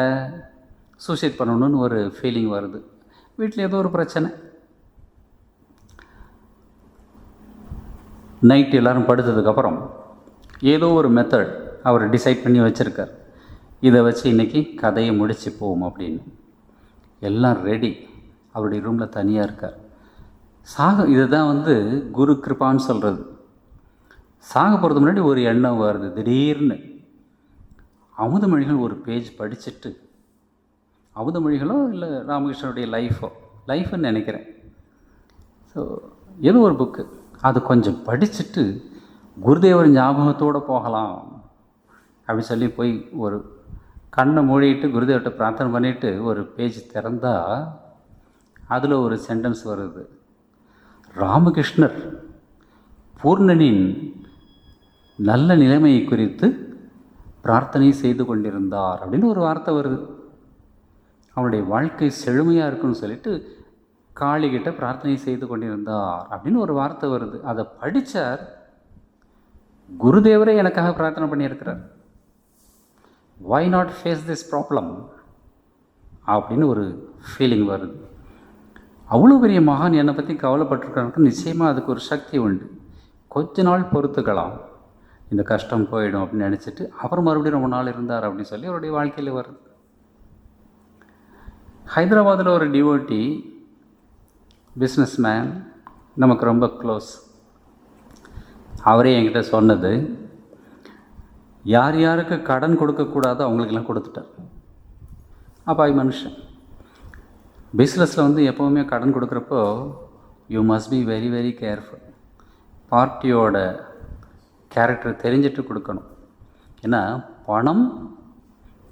சூசைட் பண்ணணும்னு ஒரு ஃபீலிங் வருது. வீட்டில் ஏதோ ஒரு பிரச்சனை. நைட்டு எல்லோரும் படுத்ததுக்கப்புறம் ஏதோ ஒரு மெத்தட் அவர் டிசைட் பண்ணி வச்சுருக்கார். இதை வச்சு இன்றைக்கி கதையை முடிச்சு போவோம் அப்படின்னு. எல்லாம் ரெடி. அவருடைய ரூமில் தனியாக இருக்கார். இதுதான் குரு கிருபான்னு சொல்கிறது. சாக போகிறதுக்கு முன்னாடி ஒரு எண்ணம் வருது திடீர்னு. அமுதமொழிகள் ஒரு பேஜ் படிச்சுட்டு, அமுதமொழிகளோ இல்லை ராமகிருஷ்ணனுடைய லைஃப்னு நினைக்கிறேன். ஸோ ஏதோ ஒரு புக்கு, அது கொஞ்சம் படிச்சுட்டு குருதேவர் ஞாபகத்தோடு போகலாம் அப்படின்னு சொல்லி போய் ஒரு கண்ணை மூடிட்டு குருதேவர்கிட்ட பிரார்த்தனை பண்ணிவிட்டு ஒரு பேஜ் திறந்தால் அதில் ஒரு சென்டென்ஸ் வருது. ராமகிருஷ்ணர் பூர்ணனின் நல்ல நிலைமையை குறித்து பிரார்த்தனை செய்து கொண்டிருந்தார் அப்படின்னு ஒரு வார்த்தை வருது. அவனுடைய வாழ்க்கை செழுமையாக இருக்குன்னு சொல்லிட்டு காளிகிட்ட பிரார்த்தனை செய்து கொண்டிருந்தார் அப்படின்னு ஒரு வார்த்தை வருது. அதை படித்தார். குருதேவரே எனக்காக பிரார்த்தனை பண்ணியிருக்கிறார். Why not face this problem அப்படின்னு ஒரு ஃபீலிங் வருது. அவ்வளோ பெரிய மகான் என்னை பற்றி கவலைப்பட்டிருக்காருக்கு. நிச்சயமாக அதுக்கு ஒரு சக்தி உண்டு. கொஞ்ச நாள் பொறுத்துக்கலாம், இந்த கஷ்டம் போயிடும் அப்படின்னு நினச்சிட்டு அப்புறம் மறுபடியும் ரொம்ப நாள் இருந்தார் அப்படின்னு சொல்லி அவருடைய வாழ்க்கையில் வருது. ஹைதராபாத்தில் ஒரு டிவோட்டி பிஸ்னஸ் மேன், நமக்கு ரொம்ப க்ளோஸ். அவரே என்கிட்ட சொன்னது, யார் யாருக்கு கடன் கொடுக்கக்கூடாதோ அவங்களுக்கெல்லாம் கொடுத்துட்டார். அப்பாய் மனுஷன். பிஸ்னஸில் எப்போவுமே கடன் கொடுக்குறப்போ you must be very very careful. பார்ட்டியோட கேரக்டர் தெரிஞ்சிட்டு கொடுக்கணும். ஏன்னா பணம்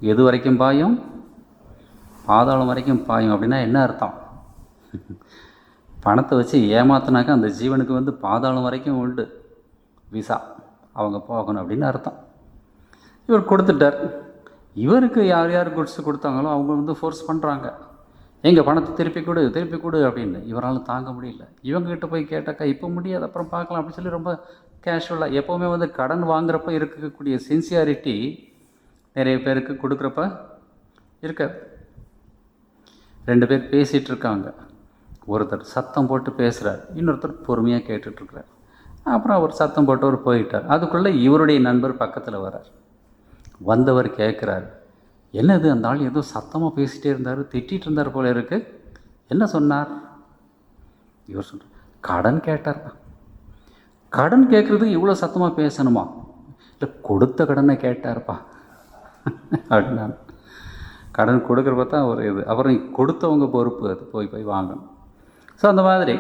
எது வரைக்கும் பாயும்? பாதாளம் வரைக்கும் பாயும். அப்படின்னா என்ன அர்த்தம்? பணத்தை வச்சு ஏமாத்தினாக்கா அந்த ஜீவனுக்கு பாதாளம் வரைக்கும் உண்டு விசா, அவங்க போகணும் அப்படின்னு அர்த்தம். இவர் கொடுத்துட்டார். இவருக்கு யார் யார் குட்ஸ் கொடுத்தாங்களோ அவங்க ஃபோர்ஸ் பண்ணுறாங்க, எங்கள் பணத்தை திருப்பி கொடு அப்படின்னு. இவரால் தாங்க முடியல. இவங்ககிட்ட போய் கேட்டாக்கா இப்போ முடியாது, அப்புறம் பார்க்கலாம் அப்படின்னு சொல்லி ரொம்ப கேஷுவலாக. எப்போவுமே கடன் வாங்குறப்ப இருக்கக்கூடிய சின்சியாரிட்டி நிறைய பேருக்கு கொடுக்குறப்ப இருக்காது. 2 பேர் பேசிகிட்டு இருக்காங்க. ஒருத்தர் சத்தம் போட்டு பேசுகிறார், இன்னொருத்தர் பொறுமையாக கேட்டுட்ருக்கிறார். அப்புறம் அவர் சத்தம் போட்டவர் போயிட்டார். அதுக்குள்ளே இவருடைய நண்பர் பக்கத்தில் வரார். வந்தவர் கேட்குறாரு, என்னது அந்த ஆள் ஏதோ சத்தமாக பேசிகிட்டே இருந்தார், திட்டிகிட்டு இருந்தார் போல இருக்கு, என்ன சொன்னார்? இவர் சொல்கிறார், கடன் கேட்டார். கடன் கேட்குறதுக்கு இவ்வளோ சத்தமாக பேசணுமா? இல்லை, கொடுத்த கடனை கேட்டார்ப்பா அப்படின்னா. கடன் கொடுக்குறப்ப தான் ஒரு இது. அப்புறம் கொடுத்தவங்க பொறுப்பு, அது போய் வாங்கணும். ஸோ அந்த மாதிரி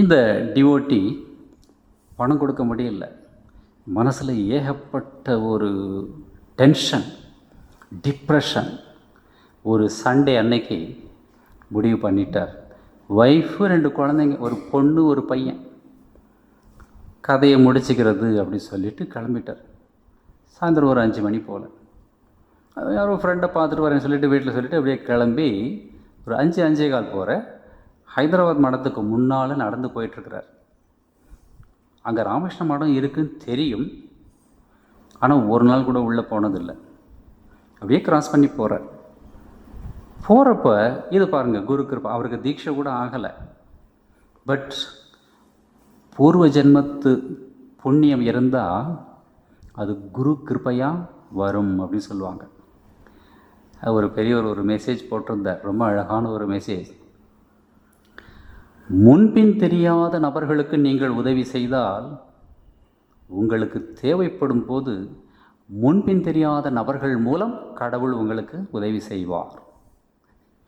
இந்த டிவோட்டி பணம் கொடுக்க முடியல. மனசில் ஏகப்பட்ட ஒரு டென்ஷன், டிப்ரெஷன். ஒரு சண்டே அன்னைக்கு முடிவு பண்ணிட்டார். ஒய்ஃபு 2 குழந்தைங்க, ஒரு பொண்ணு ஒரு பையன். கதையை முடிச்சுக்கிறது அப்படின்னு சொல்லிட்டு கிளம்பிட்டார். சாயந்தரம் ஒரு 5 மணி போல். யாரோ ஃப்ரெண்டை பார்த்துட்டு வரேன்னு சொல்லிட்டு வீட்டில் சொல்லிவிட்டு அப்படியே கிளம்பி ஒரு 5-5:15 போகிற ஹைதராபாத் மடத்துக்கு முன்னால் நடந்து போயிட்டுருக்கிறார். அங்கே ராமகிருஷ்ண மடம் இருக்குதுன்னு தெரியும், ஆனால் ஒரு நாள் கூட உள்ளே போனதில்லை. அப்படியே கிராஸ் பண்ணி போகிறப்ப இது பாருங்கள், குரு கிருபா. அவருக்கு தீட்சை கூட ஆகலை. பட் பூர்வ ஜென்மத்து புண்ணியம் இருந்தால் அது குரு கிருபையாக வரும் அப்படின்னு சொல்லுவாங்க. ஒரு பெரியவர் ஒரு மெசேஜ் போட்டிருந்தார், ரொம்ப அழகான ஒரு மெசேஜ். முன்பின் தெரியாத நபர்களுக்கு நீங்கள் உதவி செய்தால் உங்களுக்கு தேவைப்படும் போது முன்பின் தெரியாத நபர்கள் மூலம் கடவுள் உங்களுக்கு உதவி செய்வார்.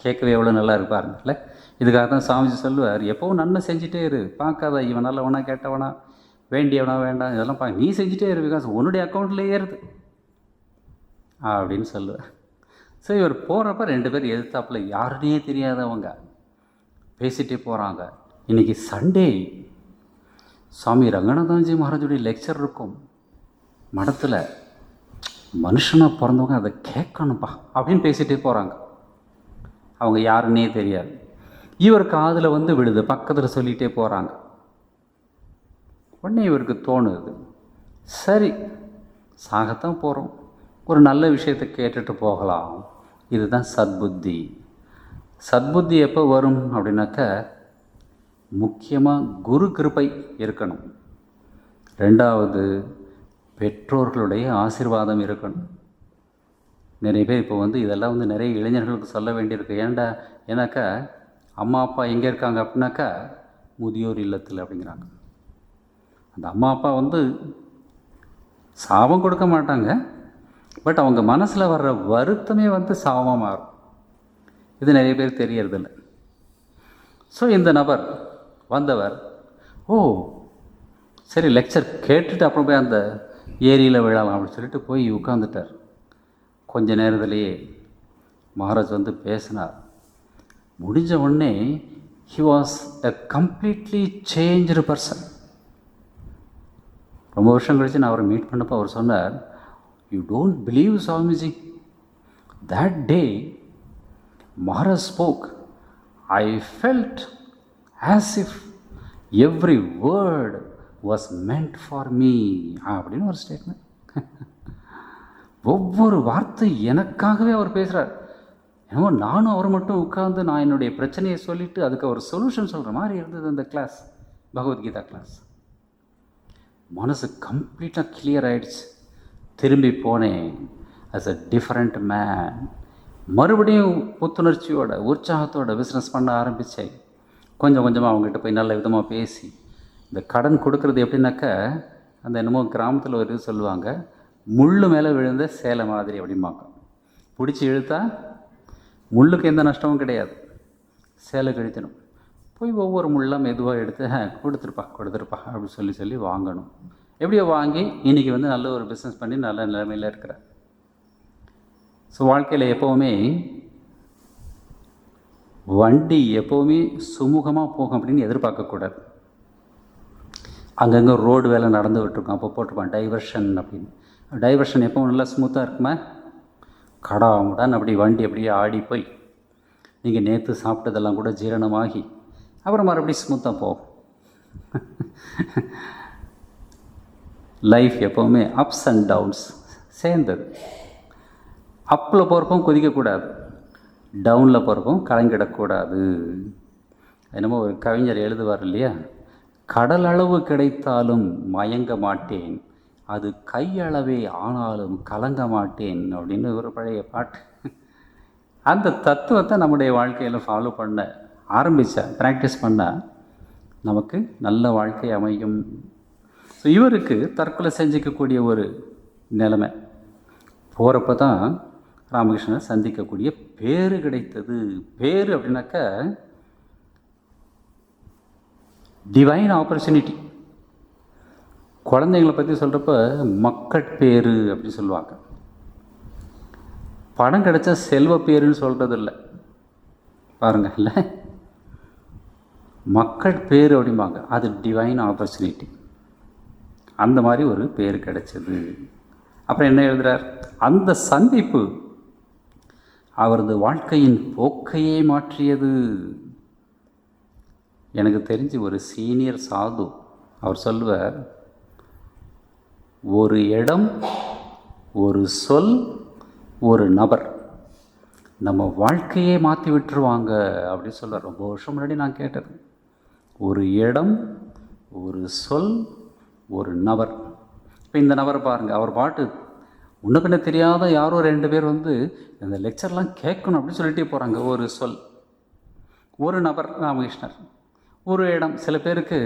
கேட்கவே எவ்வளோ நல்லா இருப்பாருங்கல்ல. இதுக்காக தான் சாமிஜி சொல்லுவார், எப்போவும் நன்மை செஞ்சுட்டே இரு, பார்க்காத இவன் நல்லவனா கேட்டவனா வேண்டியவனா வேண்டாம் இதெல்லாம் நீ செஞ்சுட்டே இரு, பிகாஸ் உன்னுடைய அக்கௌண்ட்லேயே ஏறுது அப்படின்னு சொல்லுவார். ஸோ இவர் போகிறப்ப 2 பேர் எதிர்த்தாப்புல யாருன்னே தெரியாதவங்க பேசிகிட்டே போகிறாங்க. இன்றைக்கி சண்டே, சுவாமி ரங்கநாதன்ஜி மகாராஜுடைய லெக்சர் இருக்கும் மடத்தில். மனுஷனாக பிறந்தவங்க அதை கேட்கணும்ப்பா அப்படின்னு பேசிகிட்டே போகிறாங்க. அவங்க யாருன்னே தெரியாது. இவர் காதில் வந்து விழுது, பக்கத்தில் சொல்லிகிட்டே போகிறாங்க. உடனே இவருக்கு தோணுது, சரி சாகத்தான் போகிறோம், ஒரு நல்ல விஷயத்தை கேட்டுட்டு போகலாம். இதுதான் சத்புத்தி. சத்புத்தி எப்போ வரும் அப்படின்னாக்கா, முக்கியமாக குரு கிருபை இருக்கணும். ரெண்டாவது, பெற்றோர்களுடைய ஆசீர்வாதம் இருக்கணும். நிறைய பேர் இப்போ வந்து இதெல்லாம் வந்து நிறைய இளைஞர்களுக்கு சொல்ல வேண்டியிருக்கு. ஏன்னாக்கா அம்மா அப்பா எங்கே இருக்காங்க அப்படின்னாக்கா முதியோர் இல்லத்தில் அப்படிங்கிறாங்க. அந்த அம்மா அப்பா வந்து சாபம் கொடுக்க மாட்டாங்க, பட் அவங்க மனசில் வர்ற வருத்தமே வந்து சாபமாக மாறும். இது நிறைய பேர் தெரியறதில்ல. ஸோ இந்த நபர் வந்தவர், ஓ சரி லெக்சர் கேட்டுட்டு அப்புறம் போய் அந்த ஏரியில் விழலாம் அப்படின்னு சொல்லிட்டு போய் உட்காந்துட்டார். கொஞ்ச நேரத்திலேயே மகாராஜ் வந்து பேசினார். முடிஞ்ச உடனே he was a completely changed person. ரொம்ப வருஷம் கழித்து நான் அவரை மீட் பண்ணப்போ அவர் சொன்னார், you don't believe Swamiji, that day Maharaj spoke, I felt as if every word was meant for me அப்படின்னு ஒரு ஸ்டேட்மெண்ட். ஒவ்வொரு வார்த்தை எனக்காகவே அவர் பேசுகிறார். ஏன்னா நானும் அவர் மட்டும் உட்கார்ந்து நான் என்னுடைய பிரச்சனையை சொல்லிவிட்டு அதுக்கு ஒரு சொல்யூஷன் சொல்கிற மாதிரி இருந்தது அந்த கிளாஸ், பகவத்கீதா கிளாஸ். மனசு கம்ப்ளீட்டாக கிளியர் ஆகிடுச்சு. திரும்பி போனேன் ஆஸ் அ டிஃப்ரெண்ட் மேன். மறுபடியும் புத்துணர்ச்சியோட உற்சாகத்தோட பிஸ்னஸ் பண்ண ஆரம்பித்தேன். கொஞ்சம் கொஞ்சமாக அவங்ககிட்ட போய் நல்ல விதமாக பேசி, இந்த கடன் கொடுக்குறது எப்படின்னாக்கா, அந்த என்னமோ கிராமத்தில் ஒரு இது சொல்லுவாங்க, முள்ளு மேலே விழுந்த சேலை மாதிரி அப்படிம்பாங்க. பிடிச்சி இழுத்தா முள்ளுக்கு எந்த நஷ்டமும் கிடையாது, சேலை கழித்தணும். போய் ஒவ்வொரு முள்ளாக மெதுவாக எடுத்து கொடுத்துருப்பா அப்படின்னு சொல்லி வாங்கணும். எப்படியோ வாங்கி இன்றைக்கி வந்து நல்ல ஒரு பிஸ்னஸ் பண்ணி நல்ல நிலைமையில் இருக்கிறார். ஸோ வாழ்க்கையில் எப்போவுமே வண்டி எப்போவுமே சுமூகமாக போகும் அப்படின்னு எதிர்பார்க்கக்கூடாது. அங்கங்கே ரோடு வேலை நடந்து விட்டுருக்கோம், அப்போ போட்டிருப்பான் டைவர்ஷன் அப்படின்னு. டைவர்ஷன் எப்போவும் நல்லா ஸ்மூத்தாக இருக்குமா? கடாமுடான்னு அப்படி வண்டி அப்படியே ஆடி போய் நீங்கள் நேற்று சாப்பிட்டதெல்லாம் கூட ஜீரணமாகி அப்புறம் மறுபடியும் ஸ்மூத்தாக போகும். லைஃப் எப்போவுமே அப்ஸ் அண்ட் டவுன்ஸ் சேர்ந்தது. அப்பில் போகிறப்பவும் குதிக்கக்கூடாது, டவுனில் போகிறப்பவும் கலங்கிடக்கூடாது. என்னமோ ஒரு கவிஞர் எழுதுவார் இல்லையா, கடல் அளவு கிடைத்தாலும் மயங்க மாட்டேன், அது கையளவே ஆனாலும் கலங்க மாட்டேன் அப்படின்னு ஒரு பழைய பாட்டு. அந்த தத்துவத்தை நம்முடைய வாழ்க்கையில் ஃபாலோ பண்ண ஆரம்பித்தா, ப்ராக்டிஸ் பண்ணால் நமக்கு நல்ல வாழ்க்கை அமையும். ஸோ இவருக்கு தற்கொலை செஞ்சிக்கக்கூடிய ஒரு நிலைமை போகிறப்ப தான் ராமகிருஷ்ணனை சந்திக்கக்கூடிய பேரு கிடைத்தது. பேரு அப்படின்னாக்கா டிவைன் ஆப்பர்ச்சுனிட்டி. குழந்தைங்களை பற்றி சொல்கிறப்ப மக்கட்பேறு அப்படி சொல்லுவாங்க. பணம் கிடைச்சா செல்வ பேருன்னு சொல்கிறது இல்லை, பாருங்கள் இல்லை, மக்கட்பேறு அப்படிம்பாங்க. அது டிவைன் ஆப்பர்ச்சுனிட்டி. அந்த மாதிரி ஒரு பேர் கிடைச்சது. அப்புறம் என்ன எழுதுகிறார், அந்த சந்திப்பு அவரது வாழ்க்கையின் போக்கையே மாற்றியது. எனக்கு தெரிஞ்சு ஒரு சீனியர் சாது அவர் சொல்லுவார், ஒரு இடம், ஒரு சொல், ஒரு நபர் நம்ம வாழ்க்கையே மாற்றி விட்டுருவாங்க அப்படின்னு சொல்லுவார். ரொம்ப வருஷம் முன்னாடி நான் கேட்டது. ஒரு இடம், ஒரு சொல், ஒரு நபர். இப்போ இந்த நபரை பாருங்கள், அவர் பாட்டு முன்ன தெரியாத யாரோ 2 பேர் வந்து இந்த லெக்சர்லாம் கேட்கணும் அப்படின்னு சொல்லிட்டே போகிறாங்க. ஒரு சொல், ஒரு நபர் ராமகிருஷ்ணர், ஒரு இடம். சில பேருக்கு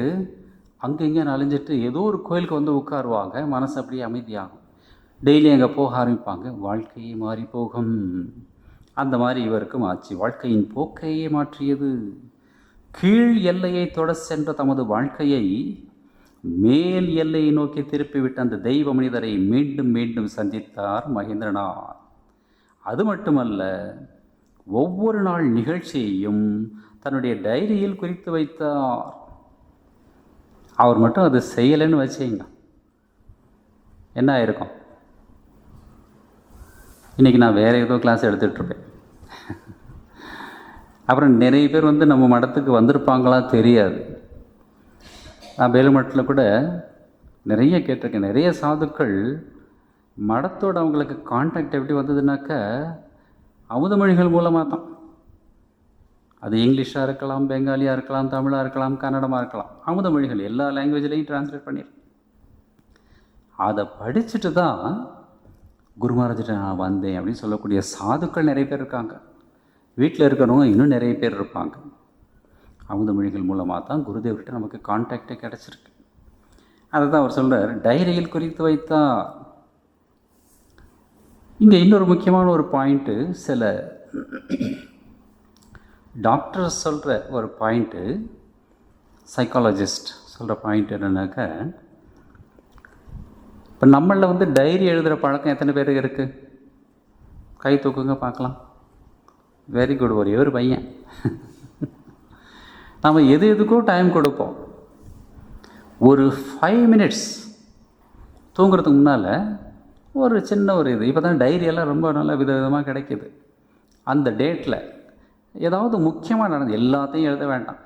அங்கே இங்கே நலிஞ்சிட்டு ஏதோ ஒரு கோயிலுக்கு வந்து உட்காருவாங்க, மனசு அப்படியே அமைதியாகும், டெய்லி அங்கே போக ஆரம்பிப்பாங்க, வாழ்க்கையே மாறி போகும். அந்த மாதிரி இவருக்கும் ஆச்சு. வாழ்க்கையின் போக்கையே மாற்றியது. கீழ் எல்லையை தொட சென்ற தமது வாழ்க்கையை மேல் எல்லையை நோக்கி திருப்பிவிட்ட அந்த தெய்வ மனிதரை மீண்டும் மீண்டும் சந்தித்தார் மகேந்திரநாத். அது மட்டுமல்ல, ஒவ்வொரு நாள் நிகழ்ச்சியையும் தன்னுடைய டைரியில் குறித்து வைத்தார். அவர் மட்டும் அது செய்யலைன்னு வச்சுங்க, என்ன ஆயிருக்கும்? இன்றைக்கி நான் வேறு ஏதோ கிளாஸ் எடுத்துகிட்ருப்பேன். அப்புறம் நிறைய பேர் வந்து நம்ம மடத்துக்கு வந்திருப்பாங்களா தெரியாது. நான் வேலுமடத்தில் கூட நிறைய கேட்டிருக்கேன். நிறைய சாதுக்கள் மடத்தோடு அவங்களுக்கு கான்டாக்ட் எப்படி வந்ததுனாக்கா அமுதமொழிகள் மூலமாக தான். அது இங்கிலீஷாக இருக்கலாம், பெங்காலியாக இருக்கலாம், தமிழாக இருக்கலாம், கன்னடமாக இருக்கலாம். அமுதமொழிகள் எல்லா லாங்குவேஜ்லேயும் டிரான்ஸ்லேட் பண்ணியிருக்கேன். அதை படிச்சுட்டு தான் குரு மகாராஜ்கிட்ட நான் வந்தேன் அப்படின்னு சொல்லக்கூடிய சாதுக்கள் நிறைய பேர் இருக்காங்க. வீட்டில் இருக்கிறவங்க இன்னும் நிறைய பேர் இருப்பாங்க. அமுதமொழிகள் மூலமாக தான் குருதேவர்கிட்ட நமக்கு கான்டாக்டே கிடச்சிருக்கு. அதை தான் அவர் சொல்கிறார், டைரியில் குறித்து வைத்தா. இங்கே இன்னொரு முக்கியமான ஒரு பாயிண்ட்டு, சில டாக்டர்ஸ் சொல்கிற ஒரு பாயிண்ட்டு, சைக்காலஜிஸ்ட் சொல்கிற பாயிண்ட் என்னன்னாக்கா, இப்போ நம்மளில் வந்து டைரி எழுதுகிற பழக்கம் எத்தனை பேருக்கு இருக்குது? கை தூக்குங்க பார்க்கலாம். வெரி குட், ஒரே ஒரு பையன். நம்ம எதுக்கோ டைம் கொடுப்போம். ஒரு 5 minutes தூங்குறதுக்கு முன்னால் ஒரு சின்ன ஒரு இது, இப்போ தான் டைரியெல்லாம் ரொம்ப நல்லா விதவிதமாக கிடைக்கிது. அந்த டேட்டில் ஏதாவது முக்கியமாக நடந்து எல்லாத்தையும் எழுத வேண்டாம்.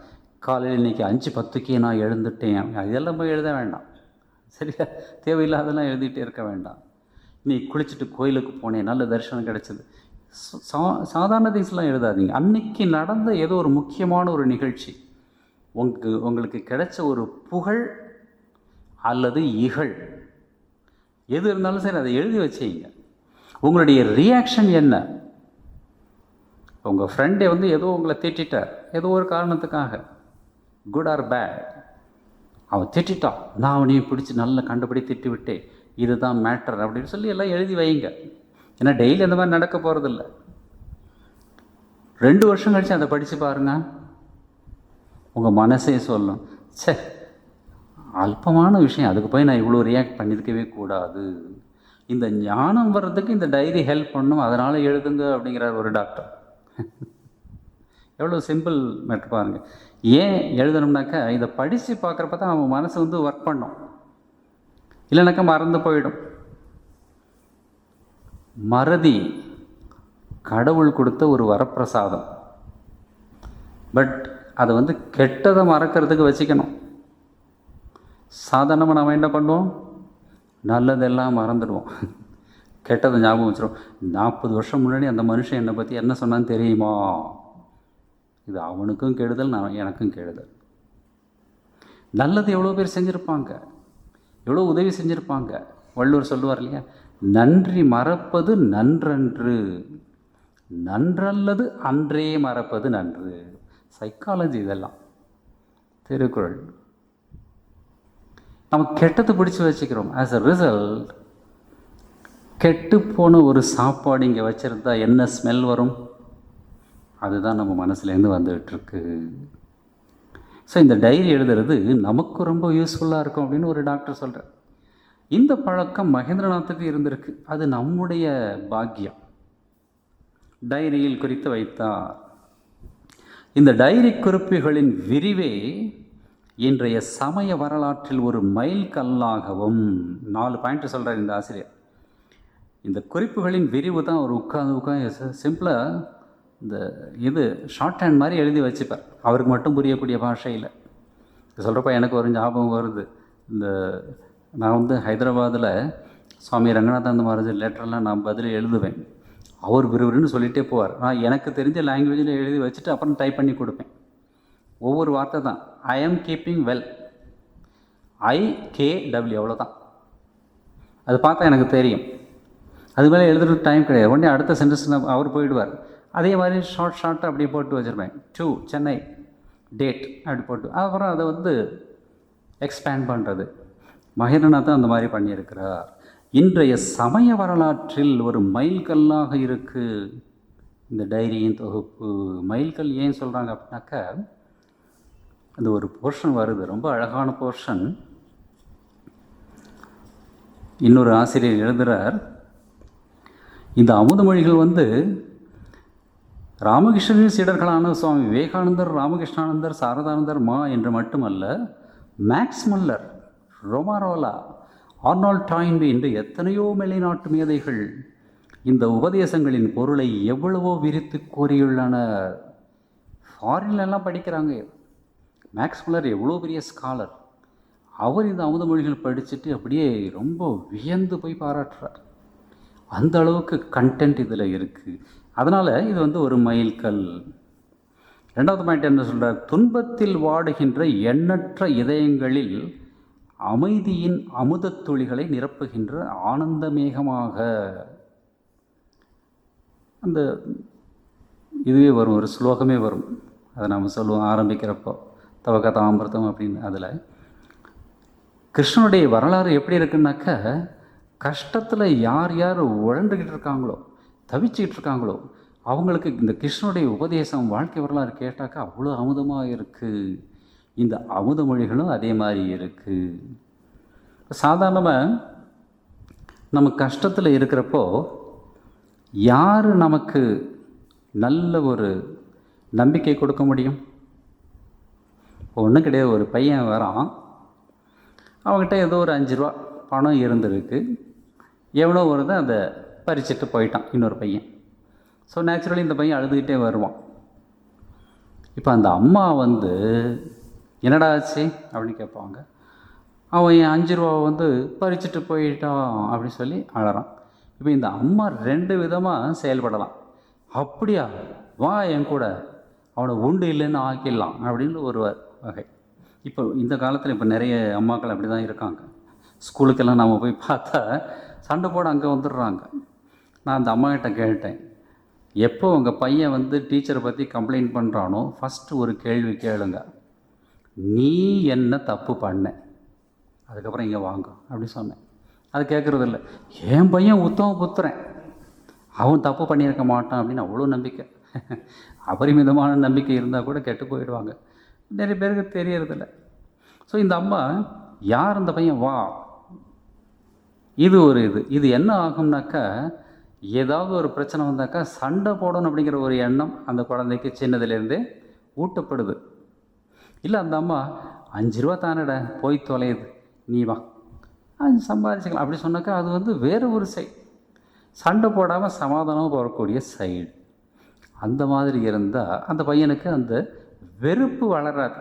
காலையில் இன்றைக்கி 5:10 நான் எழுந்துட்டேன், இதெல்லாம் போய் எழுத வேண்டாம். சரியா? தேவையில்லாதெல்லாம் எழுதிட்டே இருக்க வேண்டாம். நீ குளிச்சுட்டு கோயிலுக்கு போனேன், நல்ல தரிசனம் கிடச்சிது, சாதாரண திங்ஸ்லாம் எழுதாதீங்க. அன்னைக்கு நடந்த ஏதோ ஒரு முக்கியமான ஒரு நிகழ்ச்சி, உங்களுக்கு கிடைச்ச ஒரு புகழ் அல்லது இகழ், எது இருந்தாலும் சரி அதை எழுதி வச்சுங்க. உங்களுடைய ரியாக்ஷன் என்ன? உங்கள் ஃப்ரெண்டே வந்து ஏதோ உங்களை திட்டார், ஏதோ ஒரு காரணத்துக்காக, குட் ஆர் பேட், அவன் திட்டான், நான் அவனையும் பிடிச்சி நல்லா கண்டுபிடி திட்டி விட்டேன், இதுதான் மேட்டர் அப்படின்னு சொல்லி எல்லாம் எழுதி வைங்க. ஏன்னா டெய்லி அந்த மாதிரி நடக்க போகிறதில்ல. 2 வருஷம் கழிச்சு அதை படித்து பாருங்கள், உங்கள் மனசே சொல்லும், சே அல்பமான விஷயம், அதுக்கு போய் நான் இவ்வளோ ரியாக்ட் பண்ணியிருக்கவே கூடாது. இந்த ஞானம் வர்றதுக்கு இந்த டைரி ஹெல்ப் பண்ணும், அதனால் எழுதுங்க அப்படிங்கிறார் ஒரு டாக்டர். எவ்வளோ சிம்பிள் மேட்டர் பாருங்கள். ஏன் எழுதணும்னாக்கா இதை படித்து பார்க்குறப்ப தான் அவன் மனசு வந்து ஒர்க் பண்ணும், இல்லைனாக்கா மறந்து போயிடும். மறதி கடவுள் கொடுத்த ஒரு வரப்பிரசாதம். பட் அதை வந்து கெட்டதை மறக்கிறதுக்கு வச்சுக்கணும். சாதாரணமாக நம்ம என்ன பண்ணுவோம், நல்லதெல்லாம் மறந்துடுவோம், கெட்டதை ஞாபகம் வச்சுருவோம். 40 வருஷம் முன்னாடி அந்த மனுஷன் என்னை பற்றி என்ன சொன்னான்னு தெரியுமா? இது அவனுக்கும் கெடுதல், எனக்கும் கெடுதல். நல்லது எவ்வளோ பேர் செஞ்சுருப்பாங்க, எவ்வளோ உதவி செஞ்சுருப்பாங்க. வள்ளுவர் சொல்லுவார் இல்லையா, நன்றி மறப்பது நன்றன்று, நன்றல்லது அன்றே மறப்பது நன்று. சைக்காலஜி இதெல்லாம், திருக்குறள். நம்ம கெட்டது பிடிச்சி வச்சுக்கிறோம். ஆஸ் அ ரிசல்ட் கெட்டு போன ஒரு சாப்பாடு இங்கே வச்சுருந்தா என்ன ஸ்மெல் வரும்? அதுதான் நம்ம மனசுலேருந்து வந்துகிட்ருக்கு. ஸோ இந்த டைரி எழுதுறது நமக்கு ரொம்ப யூஸ்ஃபுல்லாக இருக்கும் அப்படின்னு ஒரு டாக்டர் சொல்கிறார். இந்த பழக்கம் மகேந்திரநாத்துக்கு இருந்திருக்கு, அது நம்முடைய பாக்கியம். டைரியில் குறித்து வைத்தார். இந்த டைரி குறிப்புகளின் விரிவே இன்றைய சமய வரலாற்றில் ஒரு மைல் கல்லாகவும், 4 பாயிண்ட் சொல்கிறார் இந்த ஆசிரியர். இந்த குறிப்புகளின் விரிவு தான் ஒரு உட்காந்து சிம்பிளாக இந்த இது ஷார்ட் ஹேண்ட் மாதிரி எழுதி வச்சுப்பார், அவருக்கு மட்டும் புரியக்கூடிய பாஷையில். சொல்கிறப்ப எனக்கு ஒரு ஞாபகம் வருது. இந்த நான் வந்து ஹைதராபாத்தில் சுவாமி ரங்கநாதானந்த மகாராஜ் லெட்டரெல்லாம் நான் பதில் எழுதுவேன். அவர் விறுவிறுன்னு சொல்லிகிட்டே போவார். நான் எனக்கு தெரிஞ்ச லாங்குவேஜில் எழுதி வச்சுட்டு அப்புறம் டைப் பண்ணி கொடுப்பேன். ஒவ்வொரு வார்த்தை தான். ஐ ஆம் கீப்பிங் வெல், IKW, அவ்வளோதான். அது பார்த்தா எனக்கு தெரியும். அது மேலே எழுதுறதுக்கு டைம் கிடையாது. உடனே அடுத்த சென்டென்ஸ் அவர் போயிடுவார். அதே மாதிரி ஷார்ட்டாக அப்படியே போட்டு வச்சுருப்பேன். 2 சென்னை டேட் அப்படி போட்டு, அப்புறம் அதை வந்து எக்ஸ்பேண்ட் பண்ணுறது. மகேந்திரநாத் அந்த மாதிரி பண்ணியிருக்கிறார். இன்றைய சமய வரலாற்றில் ஒரு மைல்கல்லாக இருக்குது இந்த டைரியின் தொகுப்பு. மைல்கல் ஏன் சொல்கிறாங்க அப்படின்னாக்கா, அந்த ஒரு போர்ஷன் வருது, ரொம்ப அழகான போர்ஷன். இன்னொரு ஆசிரியர் எழுதுகிறார், இந்த அமுதமொழிகள் வந்து ராமகிருஷ்ணரின் சீடர்களான சுவாமி விவேகானந்தர், ராமகிருஷ்ணானந்தர், சாரதானந்தர் என்று மட்டுமல்ல, மேக்ஸ் முல்லர், ரொமாரோலா, ஆர்னால்ட் டாயின்பி என்று எத்தனையோ வெளிநாட்டு மேதைகள் இந்த உபதேசங்களின் பொருளை எவ்வளவோ விரித்து கூறியுள்ளனர். ஃபாரின்லலாம் படிக்கிறாங்க. மேக்ஸ் முல்லர் எவ்வளோ பெரிய ஸ்காலர், அவர் இந்த அமுத மொழிகள் படிச்சுட்டு அப்படியே ரொம்ப வியந்து போய் பாராட்டுறார். அந்த அளவுக்கு கண்டென்ட் இதில் இருக்குது. அதனால் இது வந்து ஒரு மைல்கல். ரெண்டாவது பாயிண்ட் என்ன சொல்கிறார்? துன்பத்தில் வாடுகின்ற எண்ணற்ற இதயங்களில் அமைதியின் அமுதத் துளிகளை நிரப்புகின்ற ஆனந்த மேகமாக. அந்த இதுவே வரும், ஒரு ஸ்லோகமே வரும், அதை நாம் சொல்லுவோம் ஆரம்பிக்கிறப்போ, தவகதாமிருதம் அப்படின்னு. அதில் கிருஷ்ணனுடைய வரலாறு எப்படி இருக்குன்னாக்க, கஷ்டத்தில் யார் யார் உழண்டுக்கிட்டு இருக்காங்களோ, தவிச்சுக்கிட்டு இருக்காங்களோ, அவங்களுக்கு இந்த கிருஷ்ணனுடைய உபதேசம், வாழ்க்கை வரலாறு கேட்டாக்கா அவ்வளோ அமுதமாக இருக்குது. இந்த அமுத மொழிகளும் அதே மாதிரி இருக்குது. சாதாரணமாக நம்ம கஷ்டத்தில் இருக்கிறப்போ யார் நமக்கு நல்ல ஒரு நம்பிக்கை கொடுக்க முடியும்? ஒன்றும் கிடையாது. ஒரு பையன் வரான், அவங்ககிட்ட ஏதோ ஒரு 5 ரூபா பணம் இருந்திருக்கு, எவ்வளோ வருதோ அதை பறிச்சுட்டு போயிட்டான் இன்னொரு பையன். ஸோ நேச்சுரலி இந்த பையன் அழுதுகிட்டே வருவான். இப்போ அந்த அம்மா வந்து என்னடா ஆச்சு அப்படின்னு கேட்பாங்க. அவன் என் 5 ரூபாவை வந்து பறிச்சுட்டு போயிட்டான் அப்படின்னு சொல்லி அழறான். இப்போ இந்த அம்மா 2 விதமாக செயல்படலாம். அப்படியா, வா என் கூட, அவனை உண்டு இல்லைன்னு ஆக்கிடலாம் அப்படின்னு ஒரு வகை. இப்போ இந்த காலத்தில் இப்போ நிறைய அம்மாக்கள் அப்படி தான் இருக்காங்க. ஸ்கூலுக்கெல்லாம் நம்ம போய் பார்த்தா சண்டை போட அங்கே வந்துடுறாங்க. நான் அந்த அம்மாக்கிட்ட கேட்டேன், எப்போ உங்கள் பையன் வந்து டீச்சரை பற்றி கம்ப்ளைண்ட் பண்ணுறானோ ஃபஸ்ட்டு ஒரு கேள்வி கேளுங்க, நீ என்ன தப்பு பண்ண, அதுக்கப்புறம் இங்கே வாங்க அப்படின்னு சொன்னேன். அது கேட்குறது இல்லை. என் பையன் உத்தம புத்திரன், அவன் தப்பு பண்ணியிருக்க மாட்டான் அப்படின்னு அவ்வளோ நம்பிக்கை, அபரிமிதமான நம்பிக்கை இருந்தால் கூட கெட்டு போயிடுவாங்க. நிறைய பேருக்கு தெரியறதில்ல. ஸோ இந்த அம்மா, யார் அந்த பையன், வா, இது ஒரு இது என்ன ஆகும்னாக்கா, ஏதாவது ஒரு பிரச்சனை வந்தாக்கா சண்டை போடணும் அப்படிங்கிற ஒரு எண்ணம் அந்த குழந்தைக்கு சின்னதுலேருந்தே ஊட்டப்படுது. இல்லை அந்த அம்மா 5 ரூபா தானடா, போய் தொலையுது, நீ வா, அது சம்பாதிச்சிக்கலாம் அப்படி சொன்னாக்கா அது வந்து வேறு ஒரு சைடு, சண்டை போடாமல் சமாதானமாக போகக்கூடிய சைடு. அந்த மாதிரி இருந்தால் அந்த பையனுக்கு அந்த வெறுப்பு வளராது.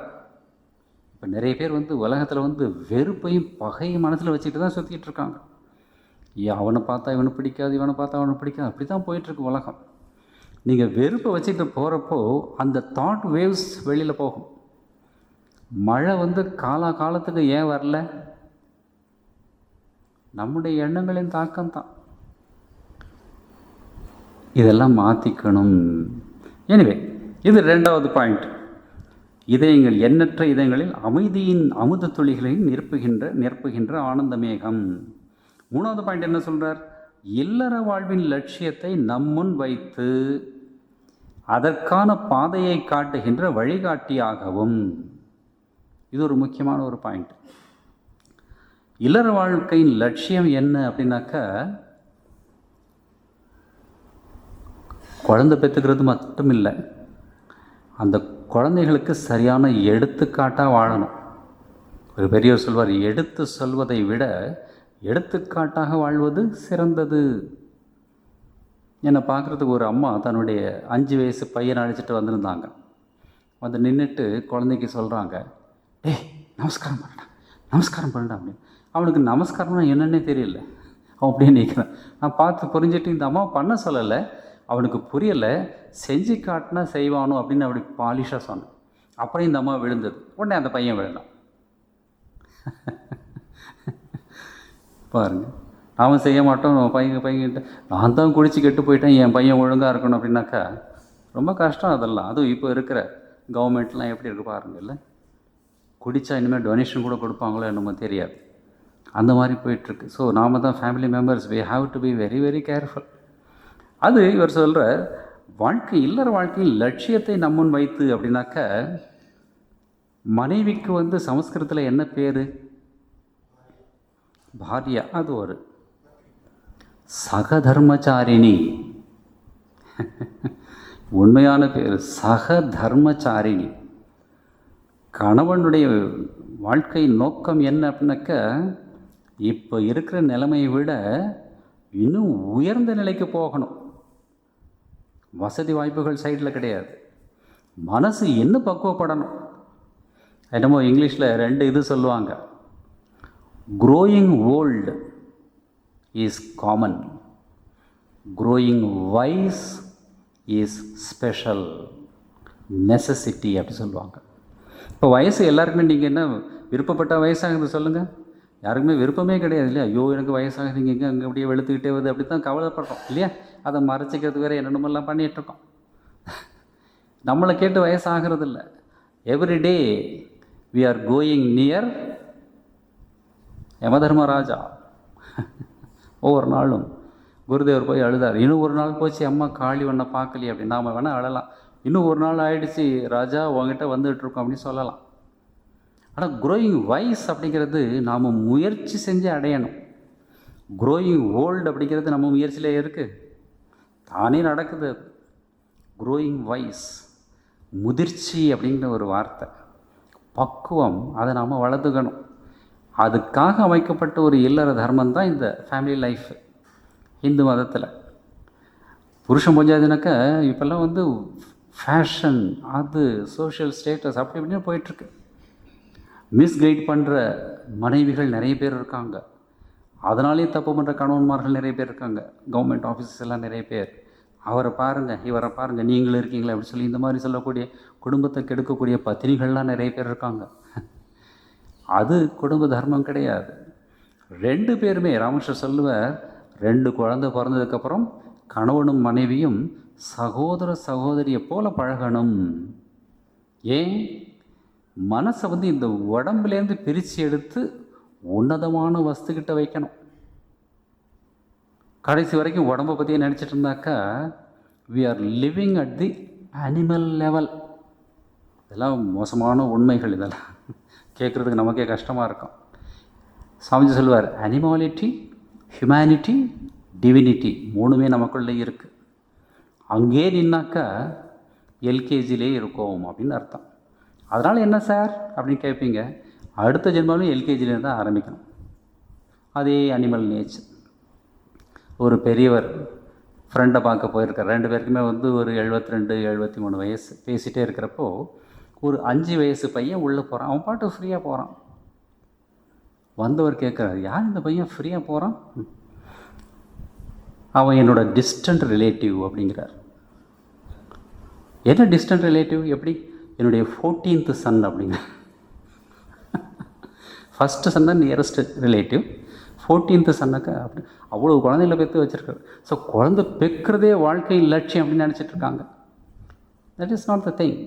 இப்போ நிறைய பேர் வந்து உலகத்தில் வந்து வெறுப்பையும் பகையும் மனசில் வச்சுக்கிட்டு தான் சுற்றிக்கிட்டு இருக்காங்க. அவனை பார்த்தா இவனை பிடிக்காது, இவனை பார்த்தா அவனை பிடிக்காது, அப்படி தான் போயிட்டுருக்கு உலகம். நீங்கள் வெறுப்பை வச்சுக்கிட்டு போகிறப்போ அந்த தாட் வேவ்ஸ் வெளியில் போகும். மழை வந்து காலத்துக்கு ஏன் வரல? நம்முடைய எண்ணங்களின் தாக்கம்தான். இதெல்லாம் மாற்றிக்கணும். எனிவே, இது 2வது பாயிண்ட். இதயங்கள், எண்ணற்ற இதயங்களில் அமைதியின் அமுத துளிகளை நிரப்புகின்ற ஆனந்த மேகம். 3வது பாயிண்ட் என்ன சொல்கிறார்? இல்லற வாழ்வின் லட்சியத்தை நம்முன் வைத்து அதற்கான பாதையை காட்டுகின்ற வழிகாட்டியாகவும். இது ஒரு முக்கியமான ஒரு பாயிண்ட். இல்லற வாழ்க்கையின் லட்சியம் என்ன அப்படின்னாக்கா, குழந்தை பெற்றுக்கிறது மட்டும் இல்லை, அந்த குழந்தைகளுக்கு சரியான எடுத்துக்காட்டாக வாழணும். ஒரு பெரியவர் சொல்வார், எடுத்து சொல்வதை விட எடுத்துக்காட்டாக வாழ்வது சிறந்தது. என்னை பார்க்குறதுக்கு ஒரு அம்மா தன்னுடைய 5 வயசு பையனை அழைச்சிட்டு வந்திருந்தாங்க. வந்து நின்றுட்டு குழந்தைக்கு சொல்கிறாங்க, டேய் நமஸ்காரம் பண்ணடா, நமஸ்காரம் பண்ணடா அப்படின்னு. அவனுக்கு நமஸ்காரம்னா என்னன்னே தெரியல. அவன் அப்படியே நிற்கிறான். நான் பார்த்து புரிஞ்சுட்டு இந்த அம்மா பண்ண சொல்லலை, அவனுக்கு புரியலை, செஞ்சு காட்டினா செய்வானோ அப்படின்னு அப்படி பாலிஷாக சொன்னேன். அப்புறம் இந்த அம்மா விழுந்தது. உடனே அந்த பையன் விழுந்தான். பாருங்கள், அவன் செய்ய மாட்டோம், பையன்கிட்ட நான் தான் குடிச்சு கெட்டு போயிட்டேன், என் பையன் ஒழுங்காக இருக்கணும் அப்படின்னாக்கா ரொம்ப கஷ்டம் அதெல்லாம். அதுவும் இப்போ இருக்கிற கவர்மெண்ட்லாம் எப்படி இருக்கு பாருங்கள். இல்லை, குடித்தா இனிமேல் டொனேஷன் கூட கொடுப்பாங்களோ என்னமோ தெரியாது, அந்த மாதிரி போயிட்டுருக்கு. ஸோ நாம் தான் family members, we have to be very very careful. அது இவர் சொல்கிற வாழ்க்கை, இல்லற வாழ்க்கையின் லட்சியத்தை நம்முன் வைத்து அப்படின்னாக்க, மனைவிக்கு வந்து சமஸ்கிருதத்தில் என்ன பேர்? பாரியா. அது ஒரு சகதர்மச்சாரிணி. உண்மையான பேர் சகதர்மச்சாரிணி. கணவனுடைய வாழ்க்கை நோக்கம் என்ன அப்படின்னாக்க, இப்போ இருக்கிற நிலைமையை விட இன்னும் உயர்ந்த நிலைக்கு போகணும். வசதி வாய்ப்புகள் சைடில் கிடையாது. மனசு என்ன பக்குவப்படணும். என்னமோ இங்கிலீஷில் 2 இது சொல்லுவாங்க. Growing old is common, growing wise is special, necessity அப்படி சொல்லுவாங்க. இப்போ வயசு எல்லாருக்குமே நீங்கள் என்ன விருப்பப்பட்ட வயசாகுது சொல்லுங்கள்? யாருக்குமே விருப்பமே கிடையாது இல்லையா? ஐயோ எனக்கு வயசாகுது, இங்கே அங்கே அப்படியே வெளுத்துக்கிட்டே வருது, அப்படி தான் கவலைப்படுறோம் இல்லையா? அதை மறைச்சிக்கிறது வேறு என்னென்னமெல்லாம் பண்ணிகிட்ருக்கோம். நம்மளை கேட்டு வயசாகிறது இல்லை. Everyday we are going near Yamadharmaraja. ஒவ்வொரு நாளும் குருதேவர் போய் அழுதார். இன்னும் ஒரு நாள் போச்சு, அம்மா காளி ஒன்றை பார்க்கலையே அப்படின்னு. நாம் வேணால் அழலாம். இன்னும் ஒரு நாள் ஆயிடுச்சு ராஜா, உங்ககிட்ட வந்துகிட்ருக்கோம் அப்படின்னு சொல்லலாம். ஆனால் க்ரோயிங் வைஸ் அப்படிங்கிறது நாம் முயற்சி செஞ்சு அடையணும். க்ரோயிங் ஓல்டு அப்படிங்கிறது நம்ம முயற்சியிலே இருக்குது, தானே நடக்குது. க்ரோயிங் வைஸ், முதிர்ச்சி அப்படிங்கிற ஒரு வார்த்தை, பக்குவம், அதை நாம் வளர்த்துக்கணும். அதுக்காக அமைக்கப்பட்ட ஒரு இல்லற தர்மம் தான் இந்த ஃபேமிலி லைஃப். இந்து மதத்தில் புருஷன் பொஞ்சாதுனாக்கா இப்போல்லாம் வந்து ஃபேஷன், அது சோஷியல் ஸ்டேட்டஸ் அப்படி இப்படின்னு போயிட்டுருக்கு. மிஸ்கைட் பண்ணுற மனைவிகள் நிறைய பேர் இருக்காங்க. அதனாலே தப்பு பண்ணுற கணவன்மார்கள் நிறைய பேர் இருக்காங்க. கவர்மெண்ட் ஆஃபீஸஸ் எல்லாம் நிறைய பேர். அவரை பாருங்கள், இவரை பாருங்கள், நீங்களும் இருக்கீங்களா அப்படி சொல்லி இந்த மாதிரி சொல்லக்கூடிய, குடும்பத்தை கெடுக்கக்கூடிய பத்தினிகள்லாம் நிறைய பேர் இருக்காங்க. அது குடும்ப தர்மம் கிடையாது. 2 பேருமே, ராமகிருஷ்ணர் சொல்லுவார், 2 குழந்தை பிறந்ததுக்கப்புறம் கணவனும் மனைவியும் சகோதர சகோதரியை போல பழகணும். ஏன்? மனசை வந்து இந்த உடம்புலேருந்து பிரித்து எடுத்து உன்னதமான வஸ்துக்கிட்ட வைக்கணும். கடைசி வரைக்கும் உடம்பை பற்றியே நினச்சிட்டு இருந்தாக்கா we are living at the animal level. இதெல்லாம் மோசமான உண்மைகள். இதெல்லாம் கேட்குறதுக்கு நமக்கே கஷ்டமாக இருக்கும். சாமிஜி சொல்லுவார், அனிமாலிட்டி, ஹியூமனிட்டி, டிவினிட்டி 3மே நமக்குள்ளே இருக்குது. அங்கே நின்னாக்கா எல்கேஜிலே இருக்கோம் அப்படின்னு அர்த்தம். அதனால் என்ன சார் அப்படின்னு கேட்பீங்க. அடுத்த ஜென்மாலும் எல்கேஜிலேருந்து தான் ஆரம்பிக்கணும். அதே அனிமல் நேச்சர். ஒரு பெரியவர் ஃப்ரெண்டை பார்க்க போயிருக்கார். 2 பேருக்குமே வந்து ஒரு 72 73 வயசு. பேசிகிட்டே இருக்கிறப்போ ஒரு 5 வயசு பையன் உள்ளே போகிறான். அவன் பாட்டு ஃப்ரீயாக போகிறான். வந்தவர் கேட்குறாரு, யார் இந்த பையன் ஃப்ரீயாக போகிறான்? அவன் என்னோட டிஸ்டன்ட் ரிலேட்டிவ் அப்படிங்கிறார். என்ன டிஸ்டன்ட் ரிலேட்டிவ்? எப்படி? என்னுடைய 14th சன் அப்படிங்க. ஃபஸ்ட்டு சன் தான் நியரஸ்ட் ரிலேட்டிவ், 14th சன்னுக்கு அப்படி அவ்வளோ குழந்தைகளை பெற்று வச்சுருக்காரு. ஸோ குழந்தை பெக்கிறதே வாழ்க்கை லட்சியம் அப்படின்னு நினச்சிட்ருக்காங்க. That is not the thing.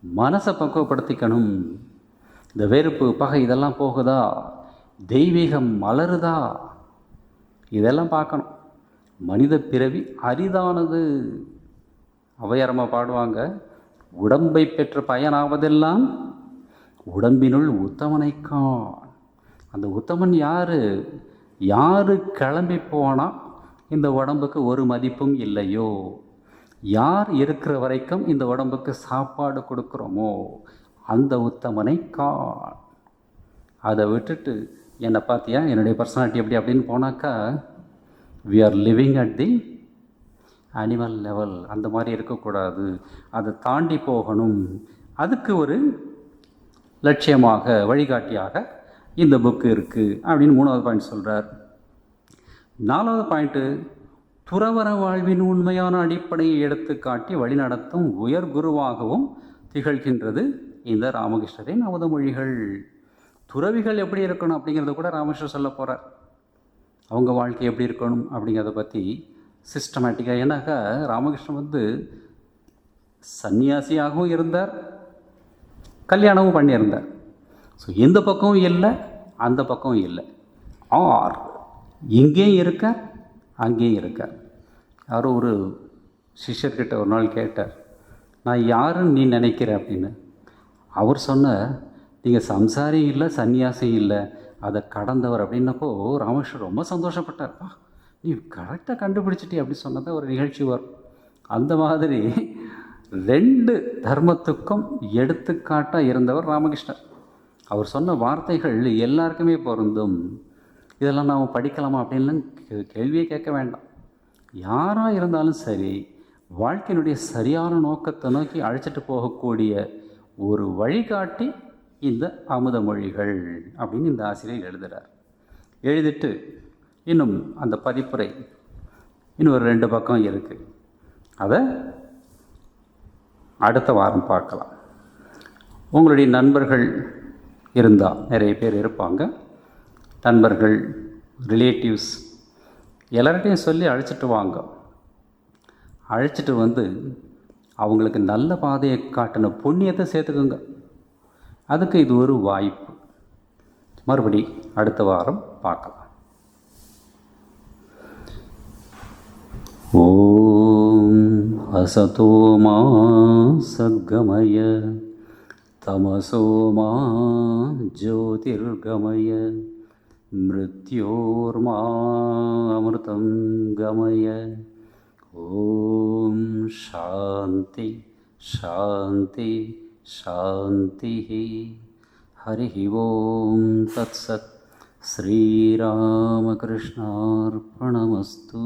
மனசை பக்குவப்படுத்திக்கணும். இந்த வெறுப்பு, பகை இதெல்லாம் போகுதா? தெய்வீகம் மலருதா? இதெல்லாம் பார்க்கணும். மனித பிறவி அரிதானது. அவையாரமாக பாடுவாங்க, உடம்பை பெற்ற பயனாவதெல்லாம் உடம்பினுள் உத்தமனை காண். அந்த உத்தமன் யார்? யார் கிளம்பி போனால் இந்த உடம்புக்கு ஒரு மதிப்பும் இல்லையோ, யார் இருக்கிற வரைக்கும் இந்த உடம்புக்கு சாப்பாடு கொடுக்குறோமோ அந்த உத்தமனை காண். அதை விட்டுட்டு என்னை பார்த்தியா, என்னுடைய பர்சனாலிட்டி எப்படி அப்படின்னு போனாக்கா we are living at the animal level. அந்த மாதிரி இருக்கக்கூடாது. அதை தாண்டி போகணும். அதுக்கு ஒரு லட்சியமாக, வழிகாட்டியாக இந்த புக்கு இருக்குது அப்படின்னு 3வது பாயிண்ட் சொல்கிறார். 4வது பாயிண்ட்டு, துறவற வாழ்வின் உண்மையான அடிப்படையை எடுத்து காட்டி வழிநடத்தும் உயர் குருவாகவும் திகழ்கின்றது இந்த ராமகிருஷ்ணரின் அவதமொழிகள். துறவிகள் எப்படி இருக்கணும் அப்படிங்கிறத கூட ராமகிருஷ்ணர் சொல்ல போகிறார். அவங்க வாழ்க்கை எப்படி இருக்கணும் அப்படிங்கிறத பற்றி சிஸ்டமேட்டிக்காக. ஏன்னாக்கா ராமகிருஷ்ணன் வந்து சன்னியாசியாகவும் இருந்தார், கல்யாணமும் பண்ணியிருந்தார். ஸோ இந்த பக்கமும் இல்லை, அந்த பக்கமும் இல்லை. ஆர் இங்கேயும் இருக்கார், அங்கேயும் இருக்கார். யாரோ ஒரு சிஷ்யர்கிட்ட ஒரு நாள் கேட்டார், நான் யாருன்னு நீ நினைக்கிற அப்படின்னு. அவர் சொன்னார், நீங்கள் சம்சாரியும் இல்லை, சன்னியாசியும் இல்லை, அதை கடந்தவர் அப்படின்னப்போ ராமகிருஷ்ணன் ரொம்ப சந்தோஷப்பட்டார்ப்பா, நீ கரெக்டாக கண்டுபிடிச்சிட்டி அப்படி சொன்னதை ஒரு நிகழ்ச்சி வரும். அந்த மாதிரி 2 தர்மத்துக்கும் எடுத்துக்காட்டாக இருந்தவர் ராமகிருஷ்ணர். அவர் சொன்ன வார்த்தைகள் எல்லாருக்குமே பொருந்தும். இதெல்லாம் நாம் படிக்கலாமா அப்படின்லாம் கேள்வியே கேட்க வேண்டாம். யாராக இருந்தாலும் சரி, வாழ்க்கையினுடைய சரியான நோக்கத்தை நோக்கி அழைச்சிட்டு போகக்கூடிய ஒரு வழிகாட்டி இந்த அமுத மொழிகள் அப்படின்னு இந்த ஆசிரியர் எழுதுகிறார். எழுதிட்டு இன்னும் அந்த பதிப்புரை இன்னும் ஒரு 2 பக்கம் இருக்குது. அதை அடுத்த வாரம் பார்க்கலாம். உங்களுடைய நண்பர்கள் இருந்தால், நிறைய பேர் இருப்பாங்க, நண்பர்கள், ரிலேட்டிவ்ஸ் எல்லார்ட்டையும் சொல்லி அழைச்சிட்டு வாங்க. அழைச்சிட்டு வந்து அவங்களுக்கு நல்ல பாதையை காட்டின புண்ணியத்தை சேர்த்துக்குங்க. அதுக்கு இது ஒரு வாய்ப்பு. மறுபடி அடுத்த வாரம் பார்க்கலாம். ஓம் அசதோ மா சத்கமய தமசோ மா ஜோதிர்கமய மிருத்யோர்மா அமிர்தம் கமய. ஓம் சாந்தி சாந்தி சாந்தி. ஹரி ஓம் தத்சத். ஸ்ரீராமகிருஷ்ணார்ப்பணமஸ்து.